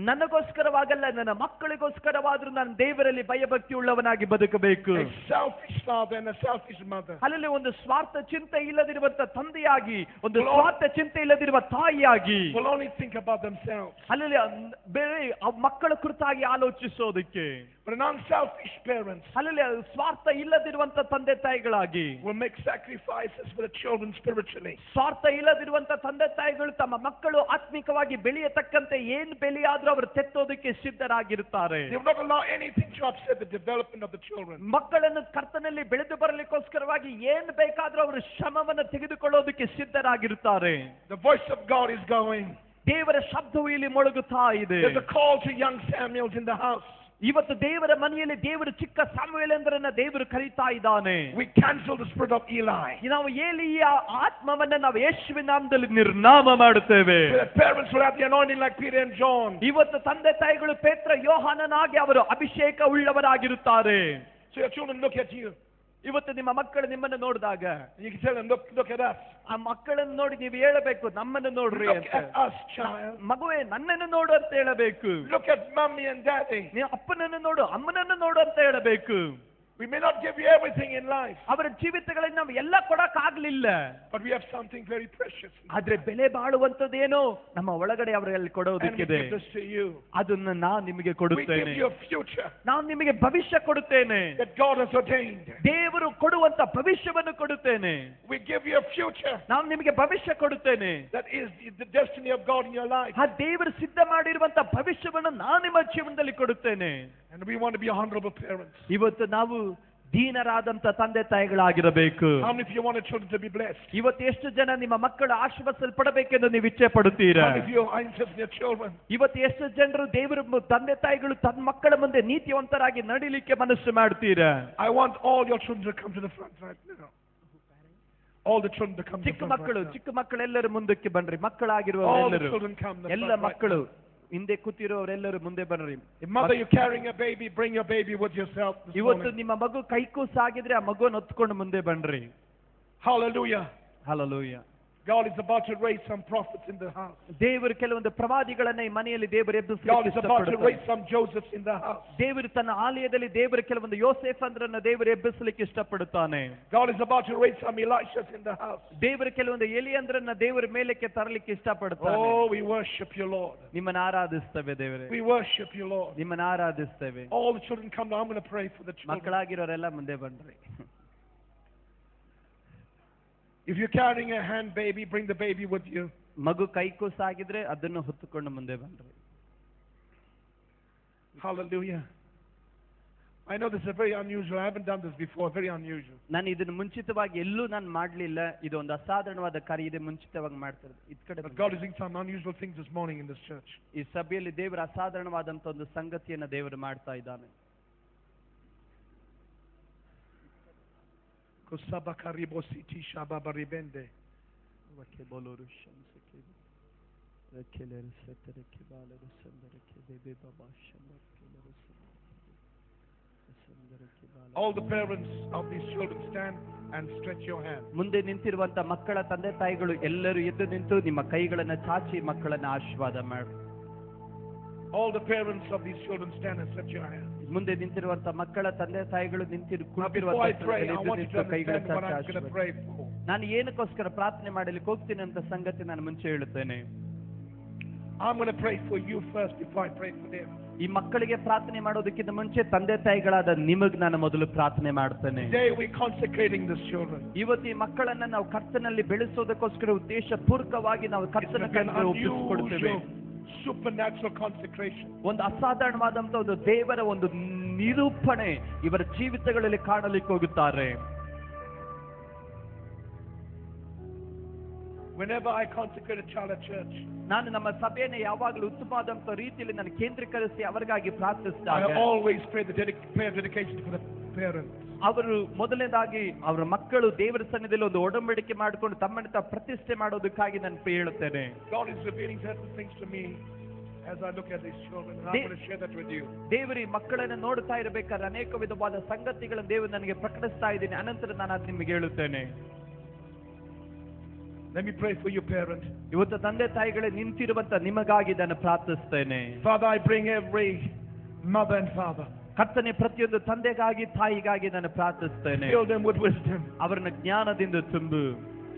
ನನಗೋಸ್ಕರವಾಗಲ್ಲ, ನನ್ನ ಮಕ್ಕಳಿಗೋಸ್ಕರವಾದ್ರೂ ನಾನು ದೇವರಲ್ಲಿ ಭಯಭಕ್ತಿ ಉಳ್ಳವನಾಗಿ ಬದುಕಬೇಕು. A selfish father and a selfish mother ಅಲ್ಲಿ ಒಂದು ಸ್ವಾರ್ಥ ಚಿಂತೆ ಇಲ್ಲದಿರುವಂತ ತಂದೆಯಾಗಿ, ಒಂದು ಸ್ವಾರ್ಥ ಚಿಂತೆ ಇಲ್ಲದಿರುವ ತಾಯಿಯಾಗಿ will only think about themselves. ಅಲ್ಲಿ ಬೇರೆ ಮಕ್ಕಳ ಕುರಿತಾಗಿ ಆಲೋಚಿಸೋದಕ್ಕೆ, But an unselfish parents ಅಲ್ಲಿ ಸ್ವಾರ್ಥ ಇಲ್ಲದಿರುವಂತ ತಂದೆ ತಾಯಿಗಳಾಗಿ will make sacrifices for the children spiritually. ಸ್ವಾರ್ಥ ಇಲ್ಲದಿರುವಂತ ತಂದೆ ತಾಯಿಗಳು ತಮ್ಮ ಮಕ್ಕಳು ಆತ್ಮಿಕವಾಗಿ ಬೆಳೆಯತಕ್ಕಂತೆ ಏನ್ ಬೆಳೆಯಾದ್ರೂ ಅವರು ತೆತ್ತೋದಕ್ಕೆ ಸಿದ್ಧರಾಗಿರುತ್ತಾರೆ. They will not allow anything to upset the development of the children. ಮಕ್ಕಳನ್ನು ಕರ್ತನಲ್ಲಿ ಬೆಳೆದು ಬರಲಿಕ್ಕೋಸ್ಕರವಾಗಿ ಏನ್ ಬೇಕಾದ್ರೂ ಅವರು ಶ್ರಮವನ್ನು ತೆಗೆದುಕೊಳ್ಳೋದಕ್ಕೆ ಸಿದ್ಧರಾಗಿರುತ್ತಾರೆ. The voice of God is going. ದೇವರ ಶಬ್ದವು ಇಲ್ಲಿ ಮೊಳಗುತ್ತಾ ಇದೆ. There's a call to young Samuels in the house. ಇವತ್ತು ದೇವರ ಮನೆಯಲ್ಲಿ ದೇವರು ಚಿಕ್ಕ ಸಾಮುವೇಲನನ್ನ ದೇವರು ಕರೀತಾ ಇದ್ದಾನೆ. We cancel the spirit of Eli. ನಾವು ಏಲಿಯ ಆತ್ಮವನ್ನ ನಾವು ಯೇಸುವಿನ ನಾಮದಲ್ಲಿ ನಿರ್ನಾಮ ಮಾಡುತ್ತೇವೆ. The parents will have the anointing like Peter and John. ಇವತ್ತು ತಂದೆ ತಾಯಿಗಳು ಪೇತ್ರ ಯೋಹಾನನಾಗಿ ಅವರು ಅಭಿಷೇಕ ಉಳ್ಳವರಾಗಿರುತ್ತಾರೆ. So your children look at you. ಇವತ್ತು ನಿಮ್ಮ ಮಕ್ಕಳು ನಿಮ್ಮನ್ನು ನೋಡಿದಾಗ You can tell them, look at us. ಆ ಮಕ್ಕಳನ್ನು ನೋಡಿ ನೀವು ಹೇಳಬೇಕು, ನಮ್ಮನ್ನು ನೋಡ್ರಿ Look ಅಂತ. at us, child. ಮಗುವೆ ನನ್ನನ್ನು ನೋಡು ಅಂತ ಹೇಳಬೇಕು. Look at mommy and daddy. ನೀವು ಅಪ್ಪನನ್ನು ನೋಡು, ಅಮ್ಮನನ್ನು ನೋಡು ಅಂತ ಹೇಳಬೇಕು. We may not give you everything in life, ಅವರ ಜೀವಿತಗಳಲ್ಲಿ ನಾವು ಎಲ್ಲ ಕೊಡಕ್ ಆಗ್ಲಿಲ್ಲ, but we have something very precious. ಆದ್ರೆ ಬೆಲೆ ಬಾಳುವಂತದ್ದೇನೋ ನಮ್ಮ ಒಳಗಡೆ ಅವರಲ್ಲಿ And we ಕೊಡೋದಕ್ಕಿದೆ. give this to you. ಅದನ್ನ ನಾನ್ ನಿಮಗೆ We give ಕೊಡುತ್ತೇನೆ. you a future ನಾನು ನಿಮಗೆ ಭವಿಷ್ಯ ಕೊಡುತ್ತೇನೆ. that God has ordained. ದೇವರು ಕೊಡುವಂತ ಭವಿಷ್ಯವನ್ನು ಕೊಡುತ್ತೇನೆ. We give you a future ನಾನು ನಿಮಗೆ ಭವಿಷ್ಯ ಕೊಡುತ್ತೇನೆ. that is the destiny of God in your life. ಆ ದೇವರು ಸಿದ್ಧ ಮಾಡಿರುವಂತ ಭವಿಷ್ಯವನ್ನು ನಾನು ನಿಮ್ಮ ಜೀವನದಲ್ಲಿ ಕೊಡುತ್ತೇನೆ. And we want to be honorable parents. ಇವತ್ತು ನಾವು ದೀನರಾದಂತ ತಂದೆ ತಾಯಿಗಳಾಗಿರಬೇಕು. How many of you want your children to be blessed? ಇವತ್ತು ಎಷ್ಟು ಜನ ನಿಮ್ಮ ಮಕ್ಕಳು ಆಶೀರ್ವದಿಸಲ್ಪಡಬೇಕೆಂದು ನೀವು ಇಚ್ಛೆ ಪಡುತ್ತೀರಾ? How many of you are interested in your children? ಇವತ್ತು ಎಷ್ಟು ಜನರು ದೇವರ ತಂದೆ ತಾಯಿಗಳು ತನ್ನ ಮಕ್ಕಳ ಮುಂದೆ ನೀತಿವಂತರಾಗಿ ನಡಿಲಿಕ್ಕೆ ಮನಸ್ಸು ಮಾಡ್ತೀರಾ? I want all your children to come to the front right now. All the children to come to the front right now. ಚಿಕ್ಕ ಮಕ್ಕಳೆಲ್ಲರೂ ಮುಂದಕ್ಕೆ ಬನ್ರಿ. All the ಮಕ್ಕಳಾಗಿರುವವರೆಲ್ಲರೂ children come to the ಎಲ್ಲ front right ಮಕ್ಕಳು now. ಹಿಂದೆ ಕೂತಿರುವವರೆಲ್ಲರೂ ಮುಂದೆ ಬನ್ರಿ. If mother, you're carrying a baby, bring your baby with yourself this ಇವತ್ತು morning. ನಿಮ್ಮ ಮಗು ಕೈಕೂಸಾಗಿದ್ರೆ ಆ ಮಗುವನ್ನು ಹೊತ್ಕೊಂಡು ಮುಂದೆ ಬನ್ರಿ. Hallelujah. Hallelujah. God is about to raise some prophets in the house. ದೇವರು ಕೆಲವೊಂದು ಪ್ರವಾದಿಗಳನ್ನ ಈ ಮನೆಯಲ್ಲಿ ದೇವರು God is about to ಎಬ್ಬಿಸಲಿಕ್ಕೆ raise some Josephs in the house. ದೇವರು ತನ್ನ ಆಲಯದಲ್ಲಿ ದೇವರು ಕೆಲವೊಂದು ಯೋಸೇಫಂದ್ರನ್ನ ದೇವರು ಎಬ್ಬಿಸಲಿಕ್ಕೆ ಇಷ್ಟಪಡುತ್ತಾನೆ. God is about to raise some Elishas in the house. ದೇವರು ಕೆಲವೊಂದು ಎಲಿಯಂದ್ರನ್ನ ದೇವರ ಮೇಲಕ್ಕೆ ತರಲಿಕ್ಕೆ ಇಷ್ಟಪಡುತ್ತಾನೆ. Oh, we worship you, Lord. ನಿಮ್ಮನ್ನ ಆರಾಧಿಸ್ತೇವೆ ದೇವರೇ. We worship you, Lord. ನಿಮ್ಮನ್ನ ಆರಾಧಿಸ್ತೇವೆ. All the children come now. I'm going to pray for the children. ಮಕ್ಕಳಾಗಿರೋರೆಲ್ಲ ಮುಂದೆ ಬನ್ರಿ. If you're carrying a hand baby, bring the baby with you. ಮಗು ಕೈಕೂಸಾಗಿದ್ರೆ ಅದನ್ನು ಹೊತ್ತುಕೊಂಡು ಮುಂದೆ ಬನ್ರಿ. Hallelujah. I know this is very unusual. I haven't done this before. Very unusual. ನಾನು ಇದನ್ನು ಮುಂಚಿತವಾಗಿ ಎಲ್ಲೂ ನಾನು ಮಾಡಲಿಲ್ಲ. ಇದು ಒಂದು ಅಸಾಧಾರಣವಾದ ಕಾರ್ಯ. ಇದೆ ಮುಂಚಿತವಾಗಿ ಮಾಡ್ತಾರೆ. But God is doing some unusual things this morning in this church. ಈ ಸಭೆಯಲ್ಲಿ ದೇವರ ಅಸಾಧಾರಣವಾದಂತ ಒಂದು ಸಂಗತಿಯನ್ನು ದೇವರು ಮಾಡ್ತಾ ಇದ್ದಾನೆ. Kusabakaribo-siti shababaribende. All the parents of these children stand and stretch your hand. ಮುಂದೆ ನಿಂತಿರುವಂತ ಮಕ್ಕಳ ತಂದೆ ತಾಯಿಗಳು ಎಲ್ಲರೂ ಎದ್ದು ನಿಂತು ನಿಮ್ಮ ಕೈಗಳನ್ನು ಚಾಚಿ ಮಕ್ಕಳನ್ನ ಆಶೀರ್ವಾದ ಮಾಡಿ. All the parents of these children stand and stretch your hand. ಮುಂದೆ ನಿಂತಿರುವಂತ ಮಕ್ಕಳ ತಂದೆ ತಾಯಿಗಳು Now before I pray, I want you to understand what I'm going to pray for. ನಾನು ಏನಕ್ಕೋಸ್ಕರ ಪ್ರಾರ್ಥನೆ ಮಾಡಲಿಕ್ಕೆ ಹೋಗ್ತೀನಿ ಅಂತ ಸಂಗತಿ ನಾನು ಮುಂಚೆ ಹೇಳುತ್ತೇನೆ. I'm going to pray for you first before I pray for them. ಈ ಮಕ್ಕಳಿಗೆ ಪ್ರಾರ್ಥನೆ ಮಾಡೋದಕ್ಕಿಂತ ಮುಂಚೆ ತಂದೆ ತಾಯಿಗಳಾದ ನಿಮಗೆ ನಾನು ಮೊದಲು ಪ್ರಾರ್ಥನೆ ಮಾಡ್ತೇನೆ. Today we're consecrating these children. ಇವತ್ತು ಈ ಮಕ್ಕಳನ್ನ ನಾವು ಕರ್ತನಲ್ಲಿ ಬೆಳೆಸೋದಕ್ಕೋಸ್ಕರ ಉದ್ದೇಶ ಪೂರ್ವಕವಾಗಿ ನಾವು ಕರ್ತನ ಕೈಗೆ ಒಪ್ಪಿಸಿಕೊಡ್ತೇವೆ. Supernatural consecration. ಒಂದು ಅಸಾಧಾರಣವಾದಂತ ಒಂದು ದೇವರ ಒಂದು ನಿರೂಪಣೆ ಇವರ ಜೀವಿತಗಳಲ್ಲಿ ಕಾಣಲಿಕ್ಕೆ ಹೋಗುತ್ತಾರೆ. Whenever I consecrate a child at church, ನಾನು ನಮ್ಮ ಸಭೆಯನ್ನು ಯಾವಾಗಲೂ ಉತ್ತಮವಾದಂತ ರೀತಿಯಲ್ಲಿ ನಾನು ಕೇಂದ್ರೀಕರಿಸಿ ಅವರಿಗಾಗಿ ಪ್ರಾರ್ಥಿಸಿದಾಗ I always pray the prayer dedication for the parents. ಅವರು ಮೊದಲನೇದಾಗಿ ಅವರ ಮಕ್ಕಳು ದೇವರ ಸನ್ನಿಧಿಯಲ್ಲಿ ಒಂದು ಒಡಂಬಡಿಕೆ ಮಾಡಿಕೊಂಡು ತಮ್ಮನ್ನು ತಾವು ಪ್ರತಿಷ್ಠೆ ಮಾಡೋದಕ್ಕಾಗಿ ನಾನು ಹೇಳುತ್ತೇನೆ. God is revealing certain things to me as I look at these children, and I'm going to share that with you. ದೇವರು ಈ ಮಕ್ಕಳನ್ನು ನೋಡ್ತಾ ಇರಬೇಕಾದ್ರೆ ಅನೇಕ ವಿಧವಾದ ಸಂಗತಿಗಳನ್ನು ದೇವರು ನನಗೆ ಪ್ರಕಟಿಸ್ತಾ ಇದ್ದೀನಿ. ಅನಂತರ ನಾನು ಅದು ನಿಮಗೆ ಹೇಳುತ್ತೇನೆ. Let me pray for you, parents. ಇವತ್ತು ತಂದೆ ತಾಯಿಗಳೇ ನಿಂತಿರುವಂತ ನಿಮಗಾಗಿ ನಾನು ಪ್ರಾರ್ಥಿಸ್ತೇನೆ. Father, I bring every mother and father. ಕರ್ತನೆ ಪ್ರತಿಯೊಂದು ತಂದೆಗಾಗಿ ತಾಯಿಗಾಗಿ ನಾನು ಪ್ರಾರ್ಥಿಸ್ತೇನೆ. Fill them with wisdom. ಅವರನ್ನ ಜ್ಞಾನದಿಂದ ತುಂಬು.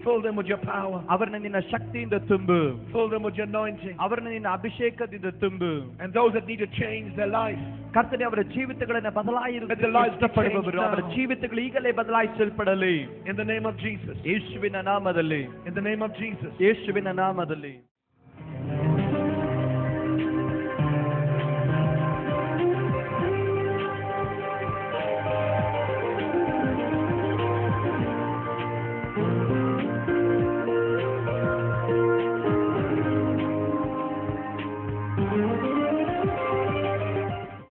Fill them with your power. ಅವರನ್ನ ನಿನ್ನ ಶಕ್ತಿಯಿಂದ ತುಂಬು. Fill them with your anointing. ಅವರನ್ನ ನಿನ್ನ ಅಭಿಷೇಕದಿಂದ ತುಂಬು. And those that need to change their life, ಕರ್ತನೆ ಅವರ ಜೀವಿತಗಳನ್ನು ಬದಲಾಯಿಸಲ್ಪಡುವವರು ಅವರ ಜೀವಿತಗಳು ಈಗಲೇ ಬದಲಾಯಿಸಲ್ಪಡಲಿ. in the name of Jesus. ಯೇಸುವಿನ ನಾಮದಲ್ಲಿ. In the name of Jesus. ಯೇಸುವಿನ ನಾಮದಲ್ಲಿ.